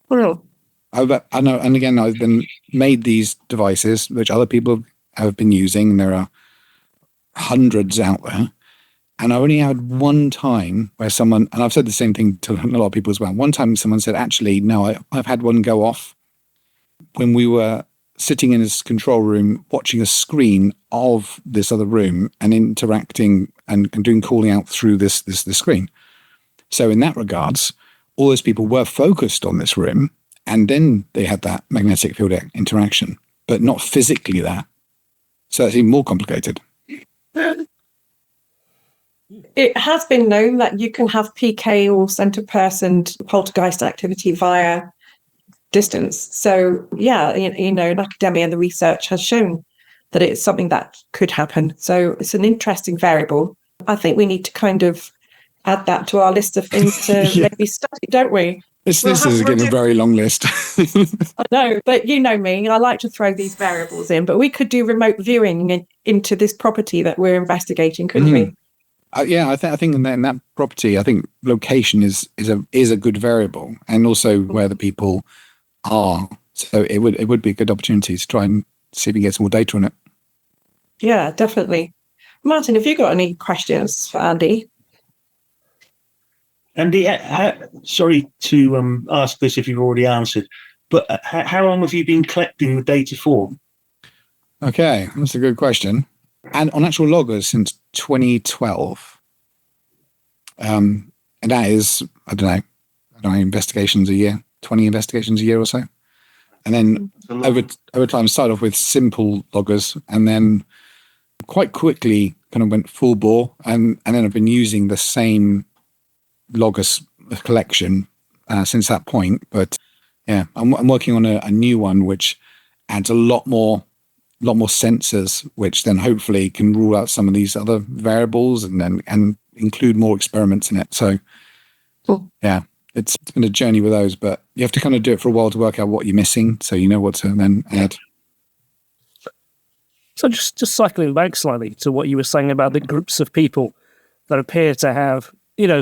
Speaker 3: Well,
Speaker 2: I know, and again, I've been made these devices, which other people have been using, and there are hundreds out there. And I only had one time where someone, and I've said the same thing to a lot of people as well. One time someone said, actually, no, I've had one go off when we were sitting in this control room, watching a screen of this other room and interacting and doing calling out through this screen. So in that regards, all those people were focused on this room, and then they had that magnetic field interaction, but not physically there. So it's even more complicated.
Speaker 3: it has been known that you can have PK or centre-person poltergeist activity via distance. So, yeah, in academia, the research has shown that it's something that could happen. So it's an interesting variable. I think we need to kind of add that to our list of things to maybe study, don't we?
Speaker 2: This is getting a very long list.
Speaker 3: I know, but you know me, I like to throw these variables in, but we could do remote viewing into this property that we're investigating, couldn't we?
Speaker 2: Yeah, I think in that property, I think location is a good variable, and also where the people are. So it would be a good opportunity to try and see if we can get some more data on it.
Speaker 3: Yeah, definitely. Martin, have you got any questions for Andy?
Speaker 4: Andy, sorry to ask this if you've already answered, but how long have you been collecting the data for?
Speaker 2: Okay, that's a good question. And on actual loggers since 2012. And that is, I don't know, investigations a year, 20 investigations a year or so. And then over time, started off with simple loggers, and then quite quickly kind of went full bore. And then I've been using the same loggers collection since that point. But yeah, I'm working on a new one which adds a lot more sensors, which then hopefully can rule out some of these other variables and include more experiments in it. So
Speaker 3: cool. Yeah,
Speaker 2: it's been a journey with those, but you have to kind of do it for a while to work out what you're missing, so you know what to then add.
Speaker 1: So just cycling back slightly to what you were saying about the groups of people that appear to have,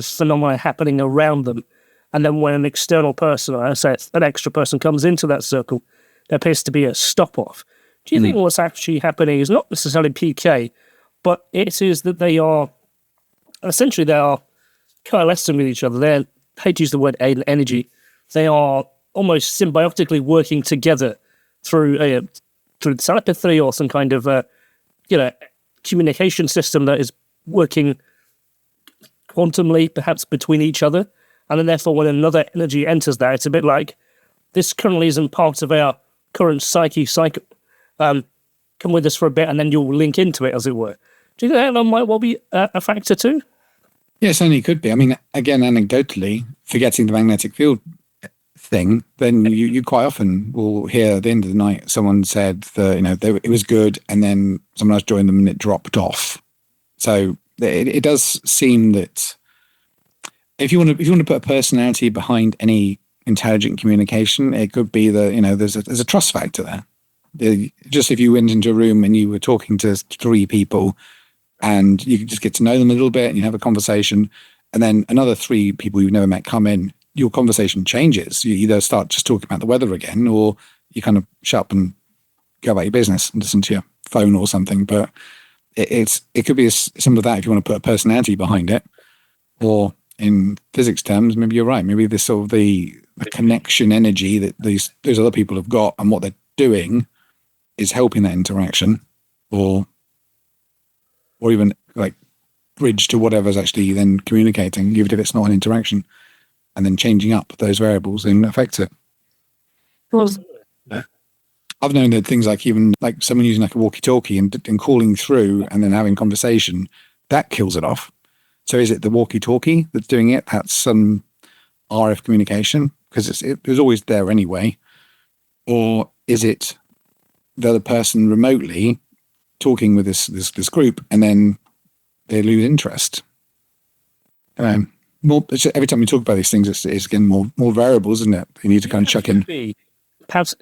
Speaker 1: phenomena happening around them. And then when an external person, or I say an extra person, comes into that circle, there appears to be a stop-off. Do you think what's actually happening is not necessarily PK, but it is that they are coalescing with each other. I hate to use the word energy. They are almost symbiotically working together through telepathy or some kind of communication system that is working quantumly, perhaps between each other. And then therefore when another energy enters that, it's a bit like, this currently isn't part of our current psyche cycle. Come with us for a bit and then you'll link into it, as it were. Do you think that might well be a factor too?
Speaker 2: Yeah, it certainly could be. I mean, again, anecdotally, forgetting the magnetic field thing, then you quite often will hear at the end of the night someone said that, it was good, and then someone else joined them and it dropped off. So it does seem that if you want to put a personality behind any intelligent communication, it could be that there's a trust factor there. Just if you went into a room and you were talking to 3 people, and you can just get to know them a little bit, and you have a conversation, and then another 3 people you've never met come in, your conversation changes. You either start just talking about the weather again, or you kind of shut up and go about your business and listen to your phone or something. But it could be as simple as that if you want to put a personality behind it. Or in physics terms, maybe you're right. Maybe this sort of the connection energy that those other people have got and what they're doing is helping that interaction, or even like bridge to whatever's actually then communicating, even if it's not an interaction, and then changing up those variables and affect it.
Speaker 1: Well,
Speaker 2: I've known that things like even like someone using like a walkie-talkie and calling through and then having conversation, that kills it off. So is it the walkie-talkie that's doing it? That's some RF communication, because it was always there anyway. Or is it the other person remotely talking with this group, and then they lose interest? Every time we talk about these things, it's getting more variables, isn't it? You need to kind of chuck in.
Speaker 1: Perhaps,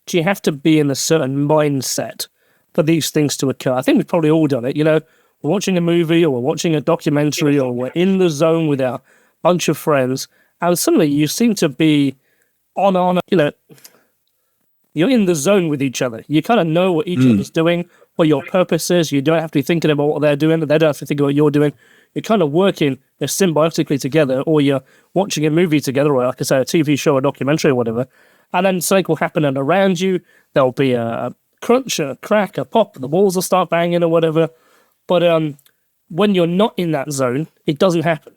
Speaker 1: do you have to be in a certain mindset for these things to occur? I think we've probably all done it. We're watching a movie, or we're watching a documentary, or we're in the zone with our bunch of friends, and suddenly you seem to be you're in the zone with each other. You kind of know what each other's doing, what your purpose is. You don't have to be thinking about what they're doing, and they don't have to think about what you're doing. You're kind of working symbiotically together, or you're watching a movie together, or like I say, a TV show, a documentary, or whatever. And then something will happen, and around you, there'll be a crunch, a crack, a pop, the walls will start banging or whatever. But when you're not in that zone, it doesn't happen.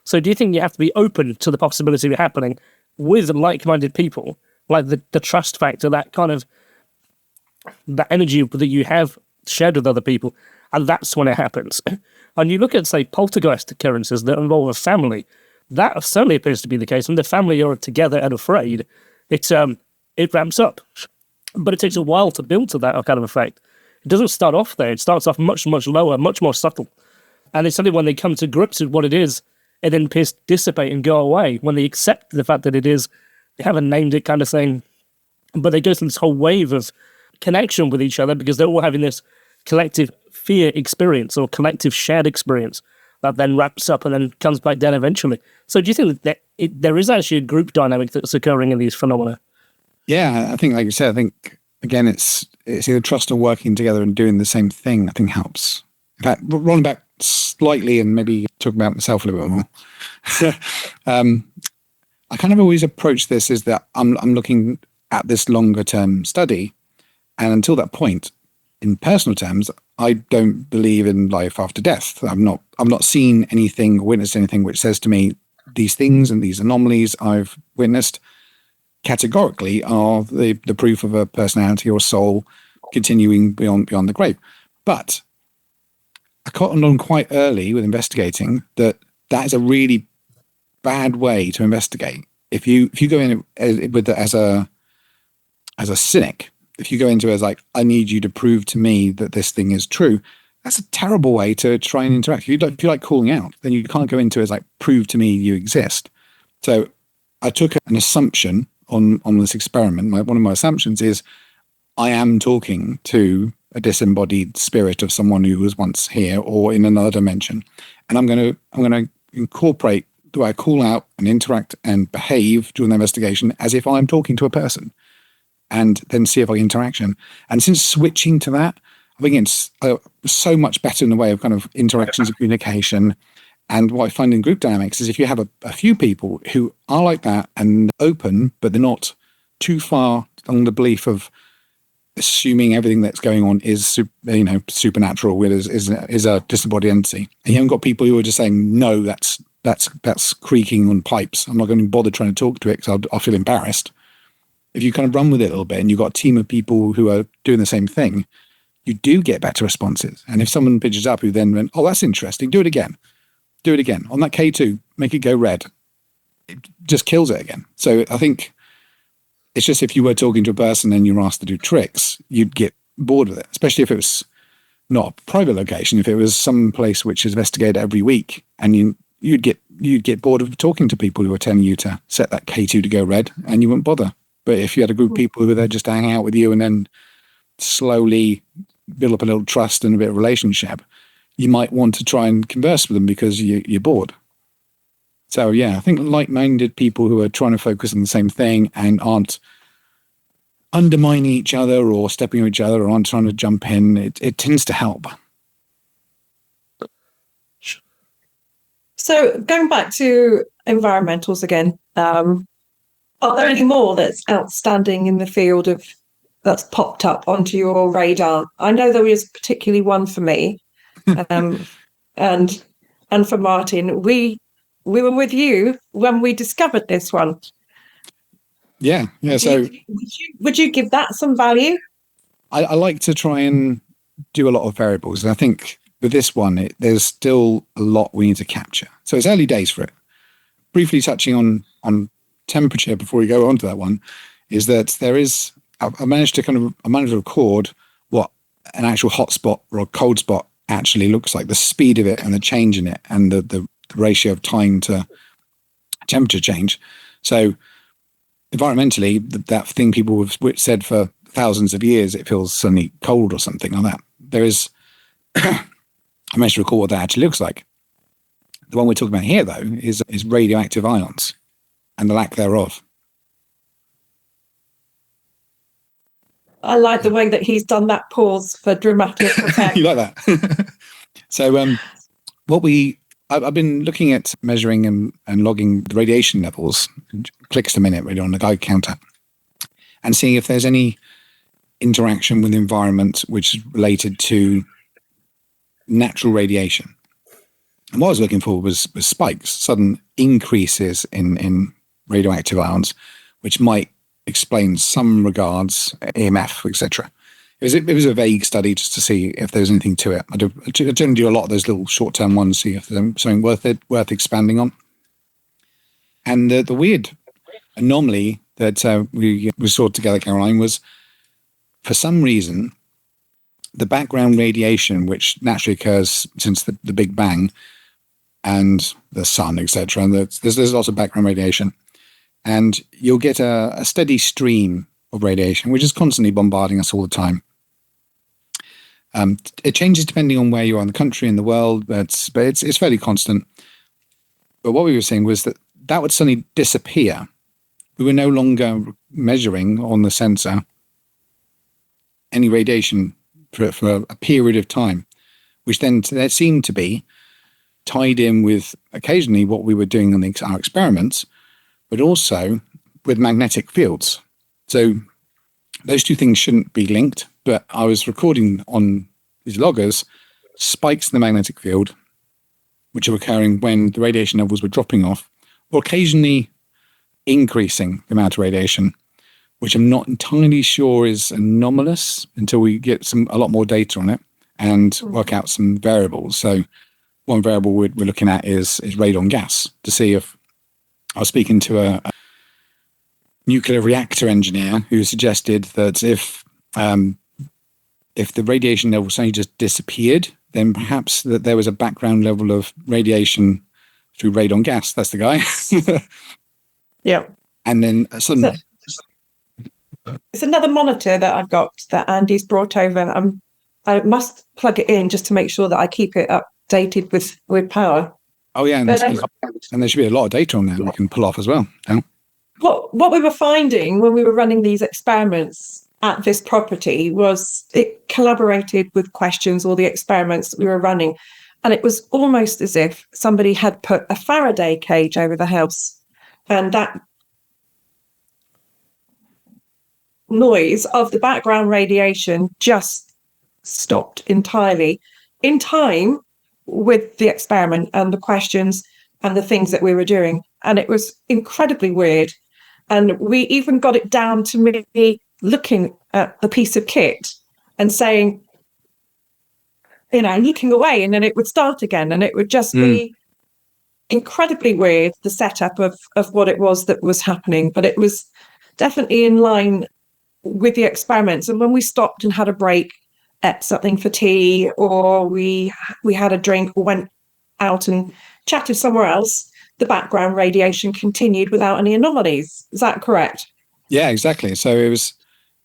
Speaker 1: So do you think you have to be open to the possibility of it happening with like-minded people, like the trust factor, that kind of that energy that you have shared with other people, and that's when it happens? And you look at, say, poltergeist occurrences that involve a family, that certainly appears to be the case. When the family are together and afraid, it ramps up. But it takes a while to build to that kind of effect. It doesn't start off there. It starts off much, much lower, much more subtle. And it's only when they come to grips with what it is, it then appears to dissipate and go away. When they accept the fact that it is, they haven't named it kind of thing, but they go through this whole wave of connection with each other because they're all having this collective fear experience or collective shared experience that then wraps up and then comes back down eventually. So do you think that there is actually a group dynamic that's occurring in these phenomena?
Speaker 2: Yeah, I think, like you said, again, it's either trust or working together and doing the same thing, I think helps. In fact, rolling back slightly and maybe talk about myself a little bit more. I kind of always approach this as that I'm looking at this longer term study, and until that point, in personal terms, I don't believe in life after death. I've not seen anything, or witnessed anything which says to me these things and these anomalies I've witnessed categorically are the proof of a personality or soul continuing beyond the grave. But I caught on quite early with investigating that is a really bad way to investigate. If you go in with as a cynic, if you go into it as like, I need you to prove to me that this thing is true, that's a terrible way to try and interact. If you like calling out, then you can't go into it as like, prove to me you exist. So I took an assumption on this experiment. One of my assumptions is I am talking to a disembodied spirit of someone who was once here or in another dimension, and I'm going to incorporate the way I call out and interact and behave during the investigation as if I'm talking to a person, and then see if I get interaction. And since switching to that, I think it's so much better in the way of kind of interactions and communication. And what I find in group dynamics is if you have a few people who are like that and open, but they're not too far along the belief of assuming everything that's going on is supernatural, is a disembodied entity. And you haven't got people who are just saying, no, that's creaking on pipes. I'm not going to bother trying to talk to it because I'll feel embarrassed. If you kind of run with it a little bit and you've got a team of people who are doing the same thing, you do get better responses. And if someone pitches up who then went, oh, that's interesting, do it again. do it again. On that K2, make it go red. It just kills it again. So I think it's just if you were talking to a person and you were asked to do tricks, you'd get bored with it, especially if it was not a private location. If it was some place which is investigated every week, and you'd get bored of talking to people who are telling you to set that K2 to go red, and you wouldn't bother. But if you had a group of people who were there just to hang out with you and then slowly build up a little trust and a bit of relationship, you might want to try and converse with them because you're bored. So yeah, I think like-minded people who are trying to focus on the same thing and aren't undermining each other or stepping on each other or aren't trying to jump in, it tends to help.
Speaker 3: So going back to environmentals again, are there any more that's outstanding in the field that's popped up onto your radar? I know there is particularly one for me, and for Martin. We were with you when we discovered this one.
Speaker 2: Yeah. So
Speaker 3: would you give that some value?
Speaker 2: I like to try and do a lot of variables, and I think with this one, there's still a lot we need to capture. So it's early days for it. Briefly touching on temperature before we go on to that one, is that there is, I managed to record what an actual hot spot or a cold spot actually looks like, the speed of it and the change in it and the ratio of time to temperature change. So environmentally, that thing people have said for thousands of years, it feels suddenly cold or something like that. There is, I managed to record what that actually looks like. The one we're talking about here, though, is radioactive ions and the lack thereof.
Speaker 3: I like the way that he's done that pause for dramatic effect.
Speaker 2: You like that? So I've been looking at measuring and logging the radiation levels, clicks a minute really on the Geiger counter, and seeing if there's any interaction with the environment which is related to natural radiation. And what I was looking for was spikes, sudden increases in radioactive ions, which might explain some regards, EMF, etc. It was a vague study just to see if there's anything to it. I generally do a lot of those little short-term ones, see if there's something worth expanding on. And the weird anomaly that we saw together, Caroline, was for some reason the background radiation, which naturally occurs since the Big Bang and the sun, etc. And there's lots of background radiation, and you'll get a steady stream of radiation, which is constantly bombarding us all the time. It changes depending on where you are in the country and the world, but it's fairly constant. But what we were saying was that would suddenly disappear. We were no longer measuring on the sensor any radiation for a period of time, which then there seemed to be tied in with occasionally what we were doing on our experiments, but also with magnetic fields. So those two things shouldn't be linked, but I was recording on these loggers spikes in the magnetic field, which are occurring when the radiation levels were dropping off, or occasionally increasing the amount of radiation, which I'm not entirely sure is anomalous until we get a lot more data on it and work out some variables. So one variable we're looking at is radon gas, to see if I was speaking to a nuclear reactor engineer who suggested that if the radiation level suddenly just disappeared, then perhaps that there was a background level of radiation through radon gas. That's the guy.
Speaker 3: Yeah.
Speaker 2: And then suddenly...
Speaker 3: It's another monitor that I've got that Andy's brought over. I must plug it in just to make sure that I keep it updated with power.
Speaker 2: Oh yeah, and there should be a lot of data on there we can pull off as well. Yeah.
Speaker 3: What we were finding when we were running these experiments at this property was it collaborated with questions or the experiments that we were running, and it was almost as if somebody had put a Faraday cage over the house, and that noise of the background radiation just stopped entirely in time with the experiment and the questions and the things that we were doing. And it was incredibly weird. And we even got it down to me looking at the piece of kit and saying, looking away, and then it would start again, and it would just be incredibly weird, the setup of what it was that was happening, but it was definitely in line with the experiments. And when we stopped and had a break, ate something for tea, or we had a drink or went out and chatted somewhere else, the background radiation continued without any anomalies. Is that correct?
Speaker 2: Yeah, exactly. So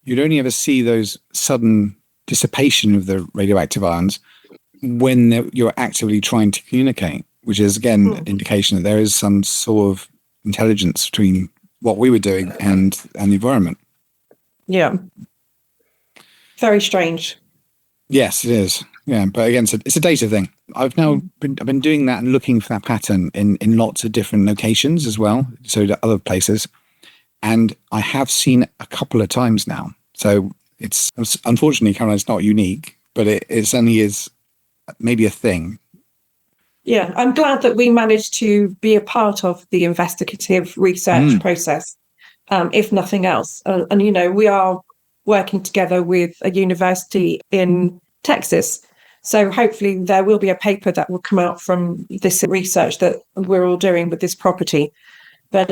Speaker 2: you'd only ever see those sudden dissipation of the radioactive ions when you're actively trying to communicate, which is, again, an indication that there is some sort of intelligence between what we were doing and the environment.
Speaker 3: Yeah. Very strange.
Speaker 2: Yes, it is. Yeah, but again, it's a data thing. I've been doing that and looking for that pattern in lots of different locations as well, so to other places. And I have seen it a couple of times now. So it's unfortunately, Caroline, it's not unique, but it certainly is maybe a thing.
Speaker 3: Yeah, I'm glad that we managed to be a part of the investigative research process, if nothing else. And, you know, we are working together with a university in Texas. So hopefully there will be a paper that will come out from this research that we're all doing with this property. But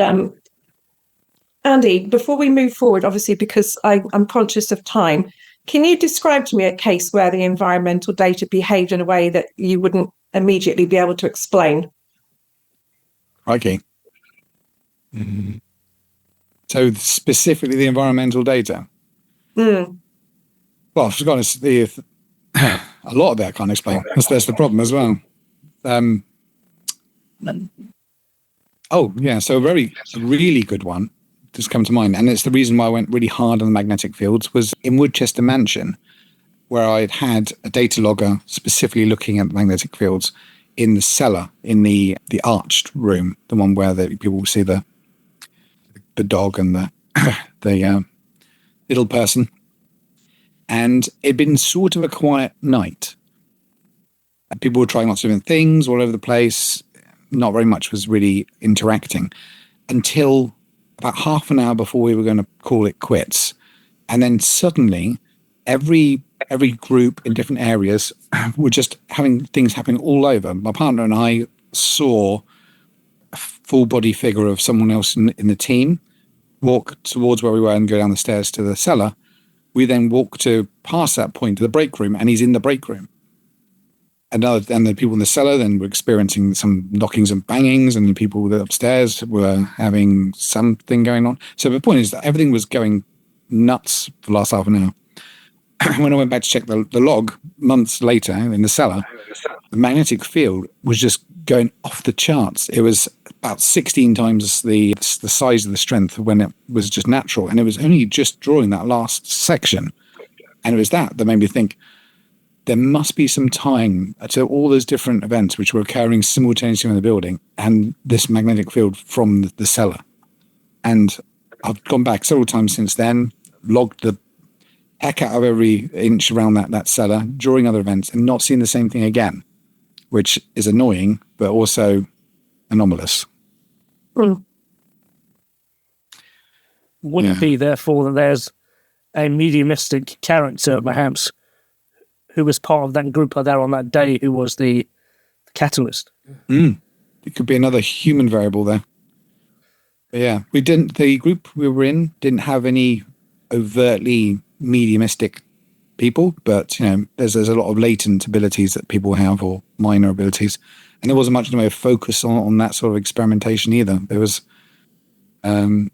Speaker 3: Andy, before we move forward, obviously, because I'm conscious of time, can you describe to me a case where the environmental data behaved in a way that you wouldn't immediately be able to explain?
Speaker 2: Okay. So specifically the environmental data? Well, to be honest, a lot of it I can't explain. That's the problem as well. Oh, yeah. So a really good one just come to mind, and it's the reason why I went really hard on the magnetic fields, was in Woodchester Mansion, where I'd had a data logger specifically looking at the magnetic fields in the cellar, in the arched room, the one where people will see the dog and the little person. And it'd been sort of a quiet night. People were trying lots of different things all over the place. Not very much was really interacting until about half an hour before we were going to call it quits. And then suddenly every group in different areas were just having things happening all over. My partner and I saw a full body figure of someone else in the team walk towards where we were and go down the stairs to the cellar. We then walk to past that point to the break room, and he's in the break room. And the people in the cellar then were experiencing some knockings and bangings, and the people upstairs were having something going on. So the point is that everything was going nuts for the last half an hour. When I went back to check the log months later in the cellar, the magnetic field was just going off the charts. It was about 16 times the size of the strength when it was just natural. And it was only just drawing that last section. And it was that made me think there must be some tying to all those different events which were occurring simultaneously in the building and this magnetic field from the cellar. And I've gone back several times since then, logged the heck out of every inch around that cellar during other events, and not seen the same thing again, which is annoying, but also anomalous.
Speaker 1: Would it be, therefore, that there's a mediumistic character, perhaps, who was part of that group there on that day, who was the catalyst?
Speaker 2: It could be another human variable there. But yeah, the group we were in didn't have any overtly mediumistic people, but there's a lot of latent abilities that people have, or minor abilities, and there wasn't much in the way of focus on that sort of experimentation either. There was I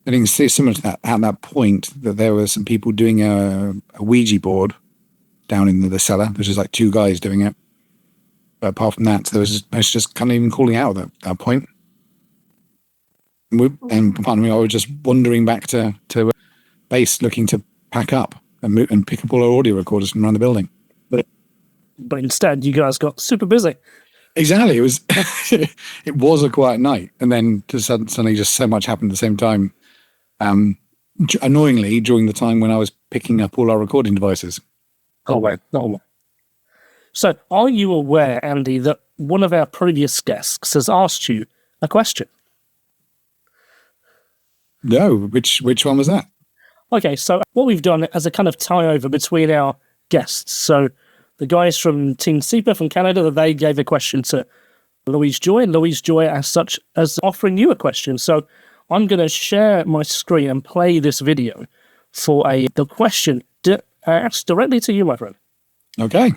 Speaker 2: think it's similar to that at that point, that there were some people doing a Ouija board down in the cellar. There's just like two guys doing it, but apart from that, there was just kind of even calling out at that point. And pardon me, I was just wandering back to base, looking to pack up and pick up all our audio recorders from around the building.
Speaker 1: But instead, you guys got super busy.
Speaker 2: Exactly. It was it was a quiet night, and then suddenly just so much happened at the same time. Annoyingly, during the time when I was picking up all our recording devices.
Speaker 1: Oh, wait. So, are you aware, Andy, that one of our previous guests has asked you a question?
Speaker 2: No, which one was that?
Speaker 1: Okay, so what we've done as a kind of tie-over between our guests. So the guys from Team SEPA from Canada, they gave a question to Louise Joy, and Louise Joy as such as offering you a question. So I'm going to share my screen and play this video for the question asked directly to you, my friend.
Speaker 2: Okay.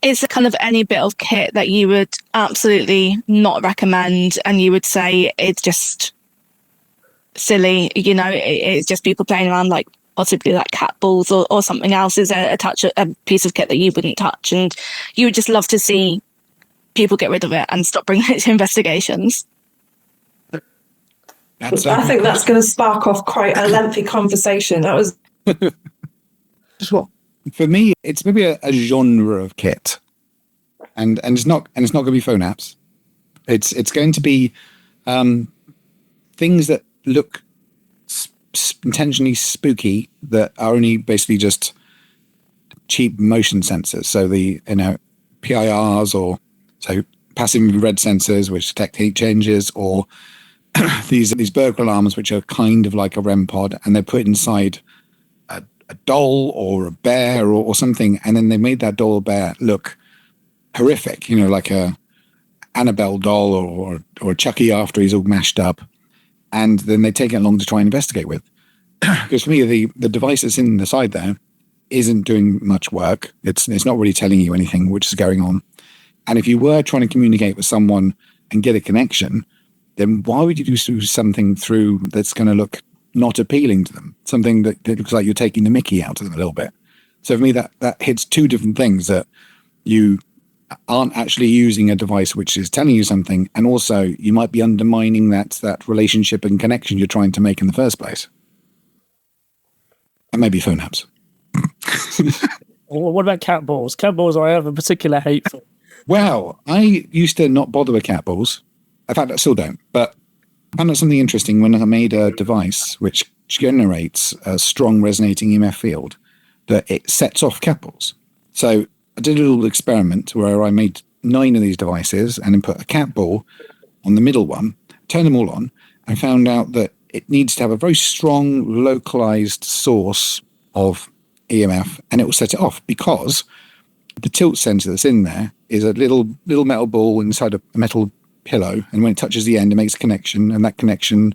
Speaker 5: Is there kind of any bit of kit that you would absolutely not recommend and you would say it's just silly, it's just people playing around, like possibly like cat balls or something else? Is there a piece of kit that you wouldn't touch and you would just love to see people get rid of it and stop bringing it to investigations?
Speaker 3: I think that's going to spark off quite a lengthy conversation. That was
Speaker 2: for me. It's maybe a genre of kit, and it's not going to be phone apps. It's going to be things that look intentionally spooky that are only basically just cheap motion sensors. So the PIRs, or so passive infrared sensors which detect heat changes, or these burglar alarms which are kind of like a REM pod, and they're put inside a doll or a bear or something, and then they made that doll or bear look horrific, like a Annabelle doll or a Chucky after he's all mashed up, and then they take it along to try and investigate with. Because for me, the device that's in the side there isn't doing much work. It's not really telling you anything which is going on. And if you were trying to communicate with someone and get a connection, then why would you do something through that's going to look not appealing to them? Something that looks like you're taking the mickey out of them a little bit. So for me, that hits two different things: that you aren't actually using a device which is telling you something, and also you might be undermining that relationship and connection you're trying to make in the first place. And maybe phone apps.
Speaker 1: Well, what about cat balls? Cat balls I have a particular hate for.
Speaker 2: Well, I used to not bother with cat balls. In fact, I still don't. But I found out something interesting when I made a device which generates a strong resonating EMF field, that it sets off cat balls. So I did a little experiment where I made 9 of these devices and then put a cat ball on the middle one, turned them all on, and found out that it needs to have a very strong localized source of EMF, and it will set it off, because the tilt sensor that's in there is a little metal ball inside a metal pillow, and when it touches the end, it makes a connection, and that connection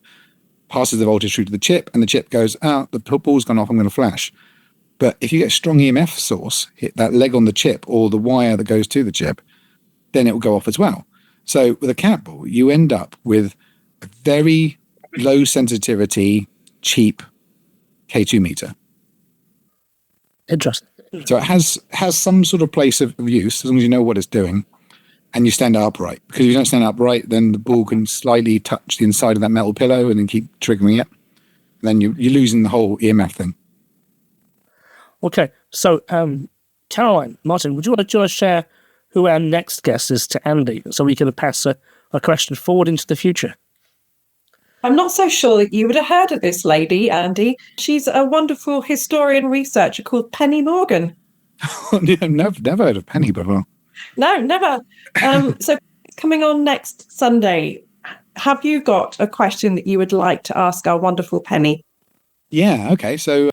Speaker 2: passes the voltage through to the chip, and the chip goes, the ball's gone off, I'm going to flash. But if you get a strong EMF source hit that leg on the chip or the wire that goes to the chip, then it will go off as well. So with a cat ball, you end up with a very low sensitivity, cheap K2 meter.
Speaker 1: Interesting.
Speaker 2: So it has some sort of place of use, as long as you know what it's doing, and you stand upright. Because if you don't stand upright, then the ball can slightly touch the inside of that metal pillow and then keep triggering it. And then you're losing the whole EMF thing.
Speaker 1: Okay, so Caroline, Martin, would you want to share who our next guest is to Andy, so we can pass a question forward into the future?
Speaker 3: I'm not so sure that you would have heard of this lady, Andy. She's a wonderful historian researcher called Penny Morgan.
Speaker 2: Never heard of Penny before.
Speaker 3: No, never. So coming on next Sunday, have you got a question that you would like to ask our wonderful Penny?
Speaker 2: Yeah, okay. So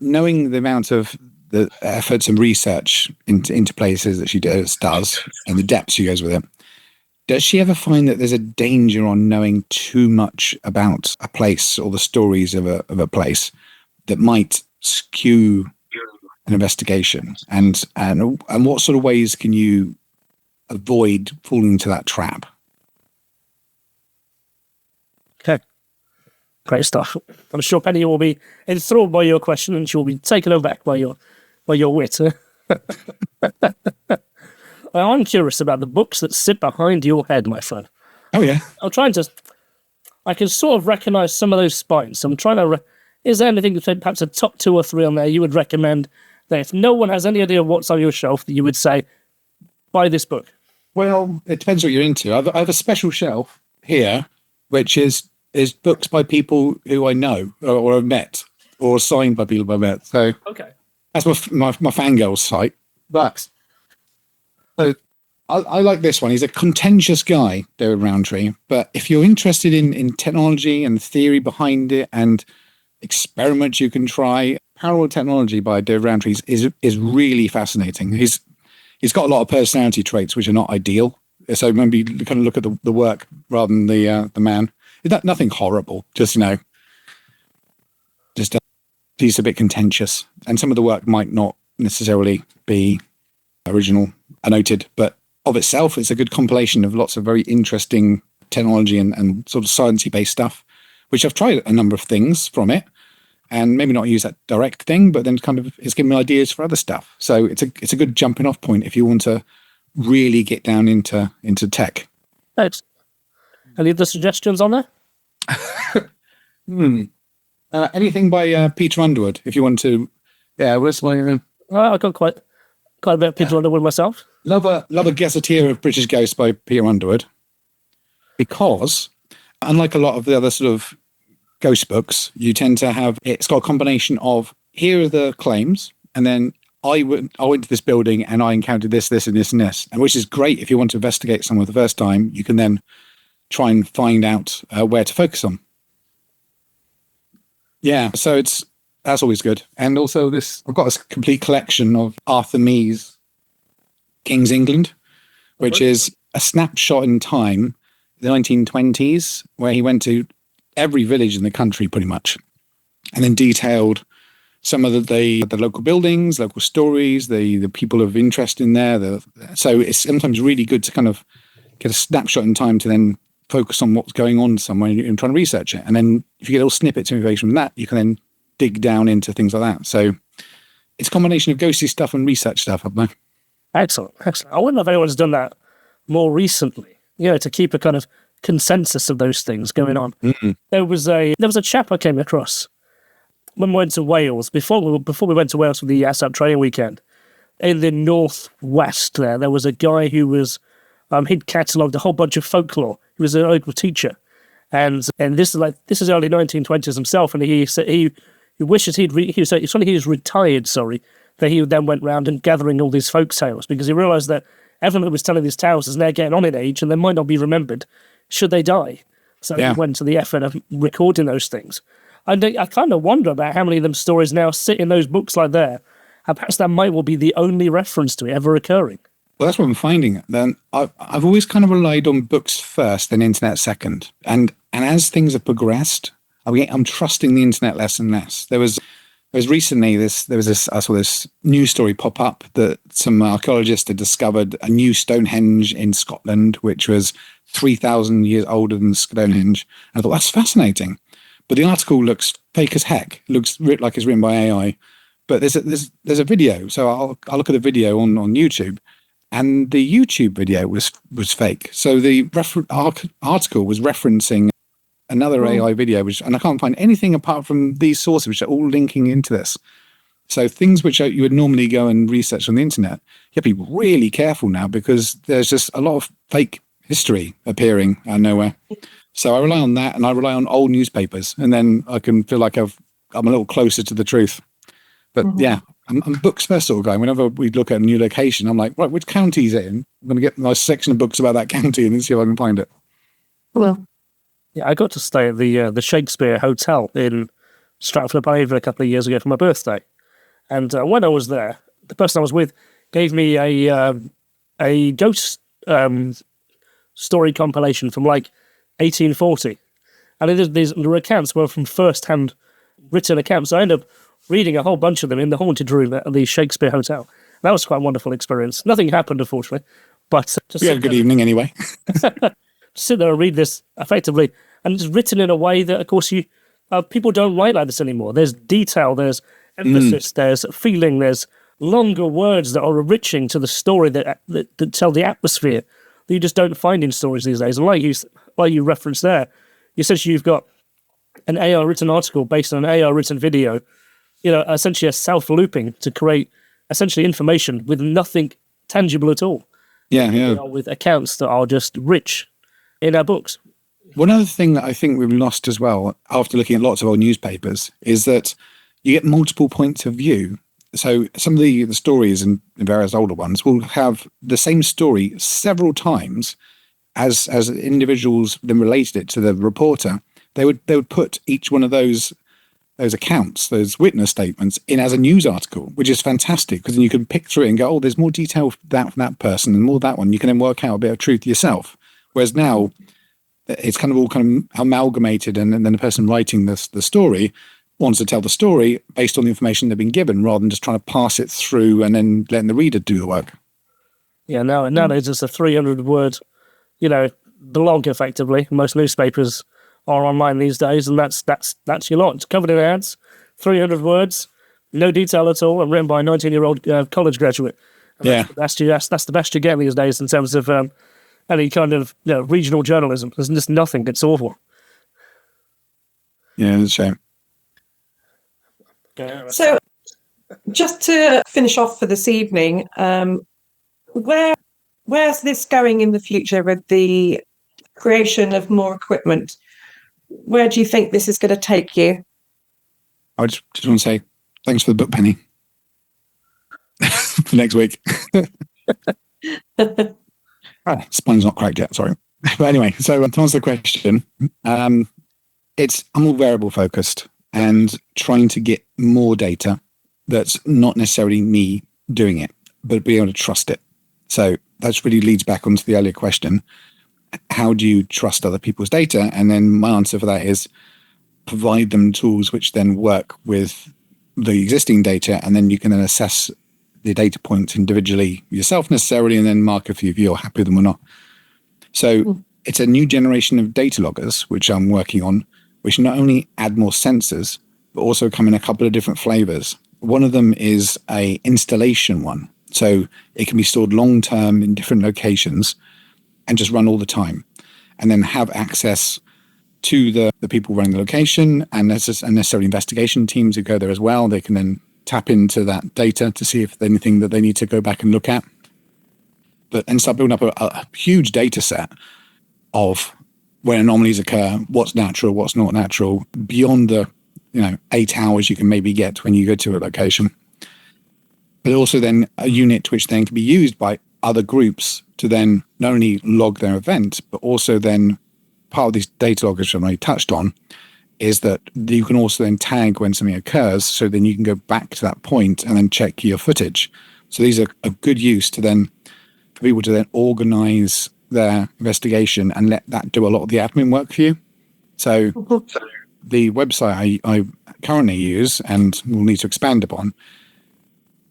Speaker 2: knowing the amount of the efforts and research into places that she does and the depth she goes with it, does she ever find that there's a danger on knowing too much about a place or the stories of a place that might skew an investigation? And what sort of ways can you avoid falling into that trap?
Speaker 1: Okay. Great stuff. I'm sure Penny will be enthralled by your question, and she'll be taken aback by your wit. I'm curious about the books that sit behind your head, my friend.
Speaker 2: Oh, yeah.
Speaker 1: I can sort of recognize some of those spines. So I'm trying to, is there anything, perhaps a top 2 or 3 on there you would recommend that if no one has any idea what's on your shelf, that you would say, buy this book?
Speaker 2: Well, it depends what you're into. I have a special shelf here, which is books by people who I know or have met, or signed by people I've met. So
Speaker 1: Okay.
Speaker 2: that's my fangirl site. But so I like this one. He's a contentious guy, David Rowntree. But if you're interested in technology and the theory behind it and experiments you can try, Paranormal Technology by David Rowntree is really fascinating. He's got a lot of personality traits which are not ideal. So maybe kind of look at the work rather than the man. Nothing horrible, just he's a bit contentious, and some of the work might not necessarily be original, noted, but of itself, it's a good compilation of lots of very interesting technology and sort of sciencey based stuff, which I've tried a number of things from it, and maybe not use that direct thing, but then kind of it's given me ideas for other stuff. So it's a good jumping off point if you want to really get down into tech.
Speaker 1: Thanks. Any other suggestions on there?
Speaker 2: Anything by Peter Underwood, if you want to. Yeah, what's my?
Speaker 1: I got quite a bit of Peter Underwood myself.
Speaker 2: Love a Gazetteer of British Ghosts by Peter Underwood, because unlike a lot of the other sort of ghost books, you tend to have it's got a combination of here are the claims, and then I went to this building and I encountered this, and this, and this, and which is great if you want to investigate someone the first time. You can then try and find out where to focus on. Yeah, so that's always good. And also I've got a complete collection of Arthur Mee's King's England, which is a snapshot in time, the 1920s, where he went to every village in the country pretty much, and then detailed some of the local buildings, local stories, the people of interest in there. So it's sometimes really good to kind of get a snapshot in time to then focus on what's going on somewhere and trying to research it. And then if you get little snippets of information from that, you can then dig down into things like that. So it's a combination of ghostly stuff and research stuff up there.
Speaker 1: Excellent. I wonder if anyone's done that more recently, to keep a kind of consensus of those things going on. Mm-hmm. There was a chap I came across when we went to Wales, before we went to Wales for the ASAP training weekend. In the northwest there was a guy who was, he'd catalogued a whole bunch of folklore. He was a local teacher. And this is early 1920s himself, and he said he wishes he was retired, that he then went round and gathering all these folk tales, because he realised that everyone who was telling these tales is now getting on in age and they might not be remembered should they die. So he went to the effort of recording those things. And I kind of wonder about how many of them stories now sit in those books like there, and perhaps that might well be the only reference to it ever occurring.
Speaker 2: Well, that's what I'm finding. Then I've always kind of relied on books first, then internet second. And as things have progressed, I'm trusting the internet less and less. There was recently I saw this news story pop up that some archaeologists had discovered a new Stonehenge in Scotland, which was 3,000 years older than Stonehenge. And I thought, that's fascinating. But the article looks fake as heck. It looks like it's written by AI. But there's a video. So I'll look at the video on YouTube. And the YouTube video was fake. So the article was referencing another AI video, and I can't find anything apart from these sources, which are all linking into this. So things which you would normally go and research on the internet, you have to be really careful now, because there's just a lot of fake history appearing out of nowhere. So I rely on that, and I rely on old newspapers, and then I can feel like I'm a little closer to the truth. But yeah, I'm a books first sort of guy. Whenever we look at a new location, I'm like, right, which county is it in? I'm going to get a nice section of books about that county and then see if I can find it.
Speaker 5: Well,
Speaker 1: yeah, I got to stay at the Shakespeare Hotel in Stratford-upon-Avon a couple of years ago for my birthday. And when I was there, the person I was with gave me a ghost story compilation from like 1840. And the accounts were from first-hand written accounts. So I ended up reading a whole bunch of them in the haunted room at the Shakespeare Hotel. That was quite a wonderful experience. Nothing happened, unfortunately. But
Speaker 2: we had a good evening anyway.
Speaker 1: Sit there and read this effectively, and it's written in a way that, of course, people don't write like this anymore. There's detail, there's emphasis, there's feeling, there's longer words that are enriching to the story that tell the atmosphere that you just don't find in stories these days. And like you referenced there, essentially you've got an AI written article based on an AI written video, essentially a self-looping to create essentially information with nothing tangible at all.
Speaker 2: Yeah.
Speaker 1: With accounts that are just rich in our books.
Speaker 2: One other thing that I think we've lost as well, after looking at lots of old newspapers, is that you get multiple points of view. So some of the stories in various older ones will have the same story several times as individuals then related it to the reporter. They would put each one of those those accounts, those witness statements in as a news article, which is fantastic because then you can pick through it and go, oh, there's more detail from that person and more of that one. You can then work out a bit of truth yourself. Whereas now it's kind of all kind of amalgamated, and then the person writing the story wants to tell the story based on the information they've been given rather than just trying to pass it through and then letting the reader do the work. Yeah,
Speaker 1: nowadays it's a 300-word, blog effectively. Most newspapers are online these days, and that's your lot. It's covered in ads, 300 words, no detail at all, and written by a 19-year-old college graduate. And that's the best you get these days in terms of any kind of regional journalism. There's just nothing. It's awful.
Speaker 2: Yeah, it's a shame.
Speaker 3: So, just to finish off for this evening, where's this going in the future with the creation of more equipment? Where do you think this is going to take you?
Speaker 2: I just want to say thanks for the book, Penny. For next week. Spine's not cracked yet, sorry. But anyway, so to answer the question, I'm all variable focused and trying to get more data that's not necessarily me doing it, but be able to trust it. So that really leads back onto the earlier question. How do you trust other people's data? And then my answer for that is provide them tools which then work with the existing data, and then you can then assess the data points individually yourself necessarily, and then mark if you're happy with them or not. So it's a new generation of data loggers, which I'm working on, which not only add more sensors, but also come in a couple of different flavors. One of them is a installation one. So it can be stored long-term in different locations and just run all the time, and then have access to the people running the location and necessarily investigation teams who go there as well. They can then tap into that data to see if there's anything that they need to go back and look at. And start building up a huge data set of when anomalies occur, what's natural, what's not natural, beyond the 8 hours you can maybe get when you go to a location. But also then a unit which then can be used by other groups to then not only log their event, but also then part of these data loggers I've already touched on is that you can also then tag when something occurs, so then you can go back to that point and then check your footage. So these are a good use to then for people to then organize their investigation and let that do a lot of the admin work for you. So the website I currently use and will need to expand upon,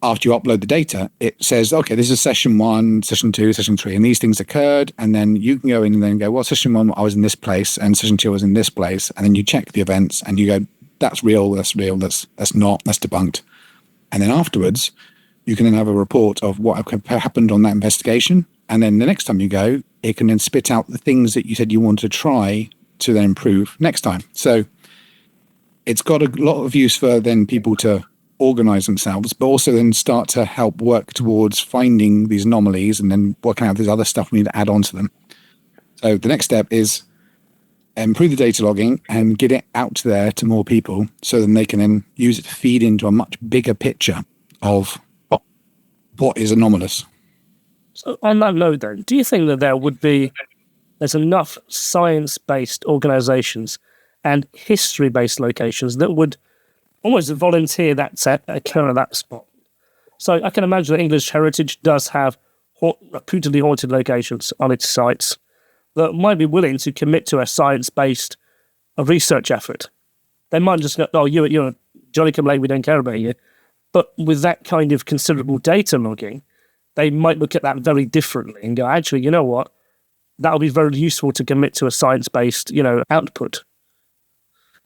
Speaker 2: after you upload the data, it says, okay, this is session 1, session 2, session 3, and these things occurred. And then you can go in and then go, well, session 1, I was in this place, and session 2, I was in this place. And then you check the events and you go, that's real, that's not, that's debunked. And then afterwards, you can then have a report of what happened on that investigation. And then the next time you go, it can then spit out the things that you said you wanted to try to then improve next time. So it's got a lot of use for then people to organize themselves, but also then start to help work towards finding these anomalies and then working out this other stuff we need to add on to them. So the next step is improve the data logging and get it out there to more people, so then they can then use it to feed into a much bigger picture of what is anomalous.
Speaker 1: So on that note then, do you think that there's enough science-based organizations and history-based locations that would almost volunteer that set occur at that spot? So I can imagine that English Heritage does have reputedly haunted locations on its sites that might be willing to commit to a science-based research effort. They might just go, oh, you're Johnny come late, we don't care about you. But with that kind of considerable data logging, they might look at that very differently and go, actually, you know what? That'll be very useful to commit to a science-based, output.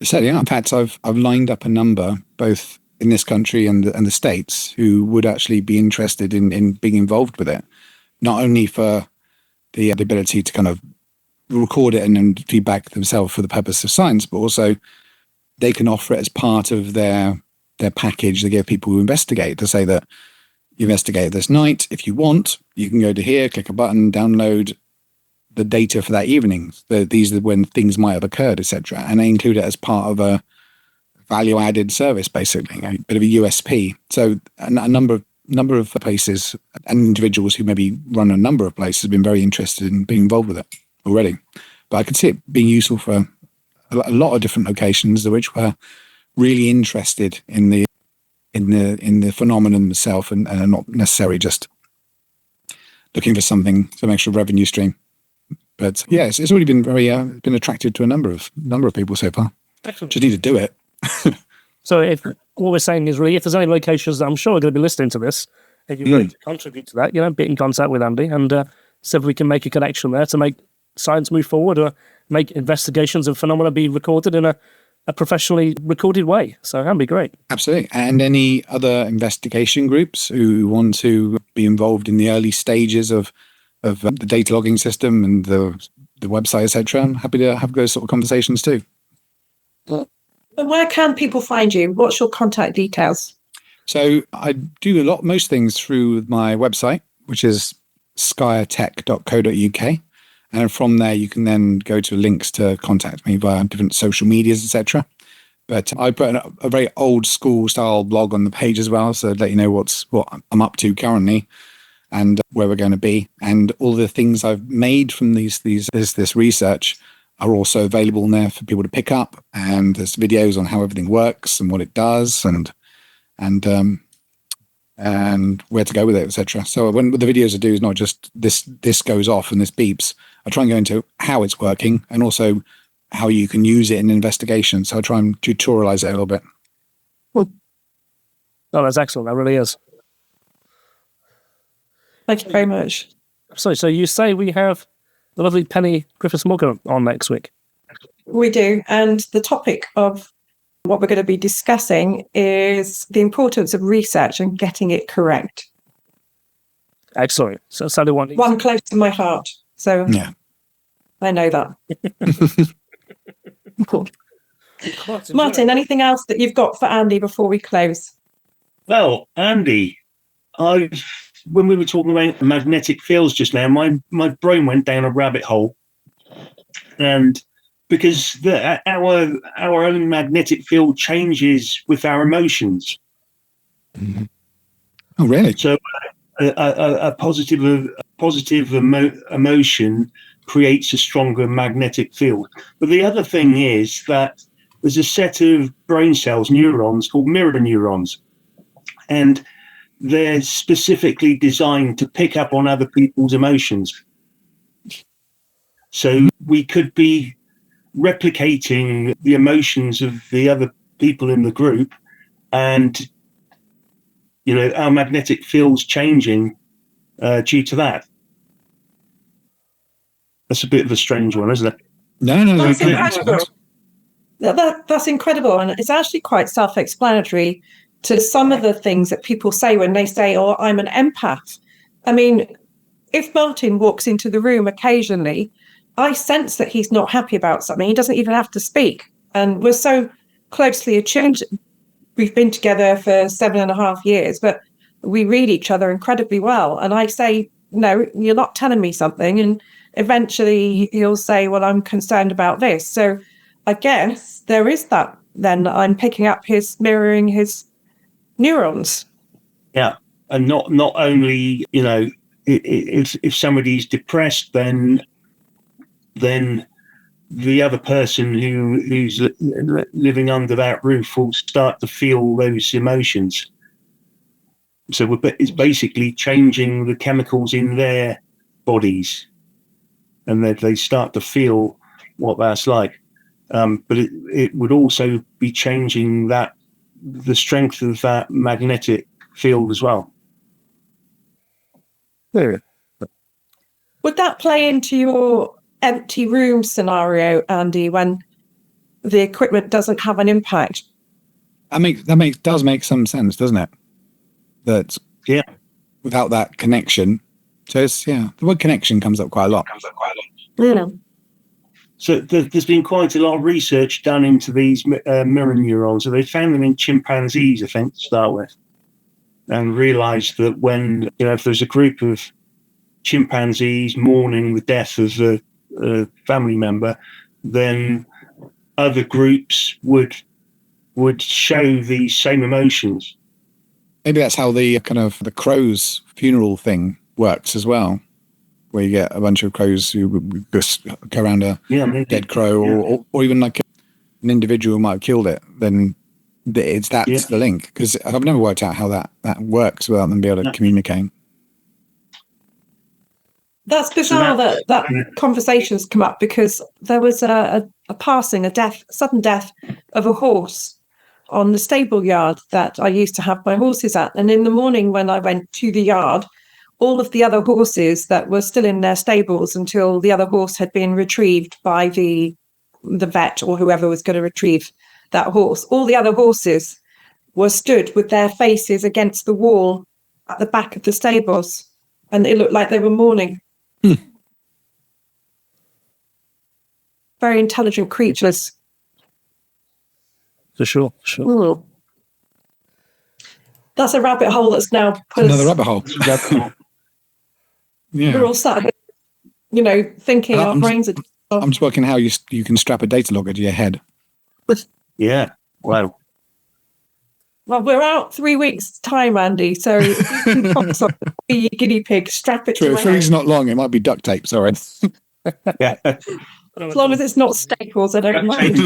Speaker 2: Certainly, in fact, I've lined up a number, both in this country and the States, who would actually be interested in being involved with it. Not only for the ability to kind of record it and then feedback themselves for the purpose of science, but also they can offer it as part of their package they give people who investigate, to say that you investigate this night. If you want, you can go to here, click a button, download the data for that evening. These are when things might have occurred, etc. And they include it as part of a value-added service, basically, a bit of a USP. So a number of places and individuals who maybe run a number of places have been very interested in being involved with it already. But I could see it being useful for a lot of different locations, which were really interested in the phenomenon itself, and are not necessarily just looking for some extra revenue stream. But yeah, it's really been been attracted to a number of people so far.
Speaker 1: Excellent.
Speaker 2: Just need to do it.
Speaker 1: So if what we're saying is really, if there's any locations that I'm sure are going to be listening to this, if you'd like to contribute to that, get in contact with Andy and see if we can make a connection there to make science move forward, or make investigations of phenomena be recorded in a professionally recorded way. So that'd be great.
Speaker 2: Absolutely. And any other investigation groups who want to be involved in the early stages of the data logging system and the website, etc., I'm happy to have those sort of conversations too.
Speaker 3: And where can people find you? What's your contact details?
Speaker 2: So I do most things through my website, which is sciretech.co.uk. And from there, you can then go to links to contact me via different social medias, etc. But I put a very old school style blog on the page as well, so let you know what I'm up to currently and where we're going to be. And all the things I've made from this research are also available in there for people to pick up. And there's videos on how everything works and what it does, and where to go with it, etc. So when the videos I do is not just this goes off and this beeps. I try and go into how it's working and also how you can use it in investigation. So I try and tutorialize it a little bit.
Speaker 1: Oh, that's excellent. That really is.
Speaker 3: Thank you very much.
Speaker 1: So you say we have the lovely Penny Griffiths-Morgan on next week?
Speaker 3: We do. And the topic of what we're going to be discussing is the importance of research and getting it correct.
Speaker 1: Excellent. So Sally,
Speaker 3: one close to my heart. So yeah, I know that. Cool. Martin, anything else that you've got for Andy before we close?
Speaker 4: Well, Andy, when we were talking about magnetic fields just now, my brain went down a rabbit hole, and because our own magnetic field changes with our emotions.
Speaker 2: Mm-hmm. Oh, really?
Speaker 4: So a positive emotion creates a stronger magnetic field. But the other thing is that there's a set of brain cells, neurons, called mirror neurons, and they're specifically designed to pick up on other people's emotions. So we could be replicating the emotions of the other people in the group, and our magnetic field's changing due to that. That's a bit of a strange one, isn't it?
Speaker 2: No,
Speaker 3: that's incredible. That's incredible, and it's actually quite self-explanatory to some of the things that people say when they say, "Oh, I'm an empath." I mean, if Martin walks into the room occasionally, I sense that he's not happy about something. He doesn't even have to speak, and we're so closely attuned. We've been together for 7.5 years, but we read each other incredibly well. And I say, "No, you're not telling me something," and eventually he'll say, "Well, I'm concerned about this." So I guess there is that. Then I'm picking up mirroring his neurons.
Speaker 4: Yeah, and not only if somebody's depressed, then the other person who's living under that roof will start to feel those emotions. So it's basically changing the chemicals in their bodies, and they start to feel what that's like. But it would also be changing the strength of that magnetic field as well.
Speaker 1: Yeah.
Speaker 3: Would that play into your empty room scenario, Andy, when the equipment doesn't have an impact?
Speaker 2: That does make some sense, doesn't it? That without that connection, so it's, the word connection comes up quite a lot.
Speaker 3: Yeah.
Speaker 4: So there's been quite a lot of research done into these mirror neurons. So they found them in chimpanzees, I think, to start with, and realised that when if there's a group of chimpanzees mourning the death of a family member, then other groups would show these same emotions.
Speaker 2: Maybe that's how the kind of the crows funeral thing works as well, where you get a bunch of crows who just go around a dead crow, or even like an individual who might have killed it. Then That's the link, because I've never worked out how that works without them being able to communicate.
Speaker 3: That's bizarre that conversations come up, because there was a sudden death of a horse on the stable yard that I used to have my horses at. And in the morning when I went to the yard, all of the other horses that were still in their stables until the other horse had been retrieved by the vet or whoever was going to retrieve that horse, all the other horses were stood with their faces against the wall at the back of the stables, and it looked like they were mourning. Very intelligent creatures.
Speaker 1: For sure.
Speaker 3: Ooh. That's a rabbit hole that's now put
Speaker 2: Another
Speaker 3: us,
Speaker 2: rabbit hole. Yeah.
Speaker 3: we're all sat, thinking our brains are.
Speaker 2: I'm just working how you can strap a data logger to your head.
Speaker 4: Yeah. Wow.
Speaker 3: Well, we're out 3 weeks' time, Andy. So if you can pop something, be your guinea pig, strap it to my
Speaker 2: 3
Speaker 3: head.
Speaker 2: weeks is not long. It might be duct tape. Sorry.
Speaker 4: Yeah.
Speaker 3: As long as it's not staples, I don't mind.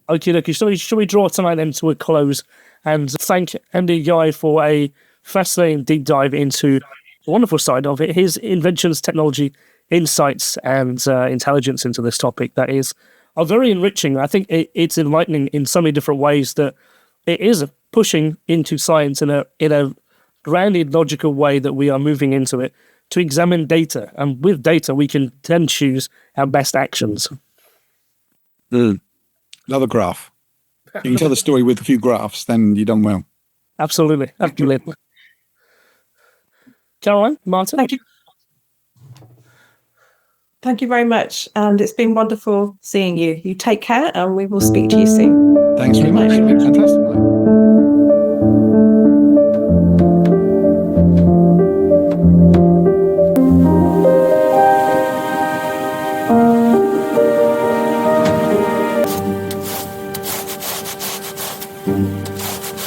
Speaker 1: Okay, shall we draw tonight then to a close and thank Andy Guy for a fascinating deep dive into the wonderful side of it, his inventions, technology, insights, and intelligence into this topic that are very enriching. I think it's enlightening in so many different ways that it is pushing into science in a grounded, logical way that we are moving into it to examine data. And with data, we can then choose our best actions.
Speaker 2: Another graph. You can tell the story with a few graphs, then you've done well.
Speaker 1: Absolutely. Caroline, Martin?
Speaker 3: Thank you. Thank you very much. And it's been wonderful seeing you. You take care, and we will speak to you soon.
Speaker 2: Thanks very much. It's been fantastic.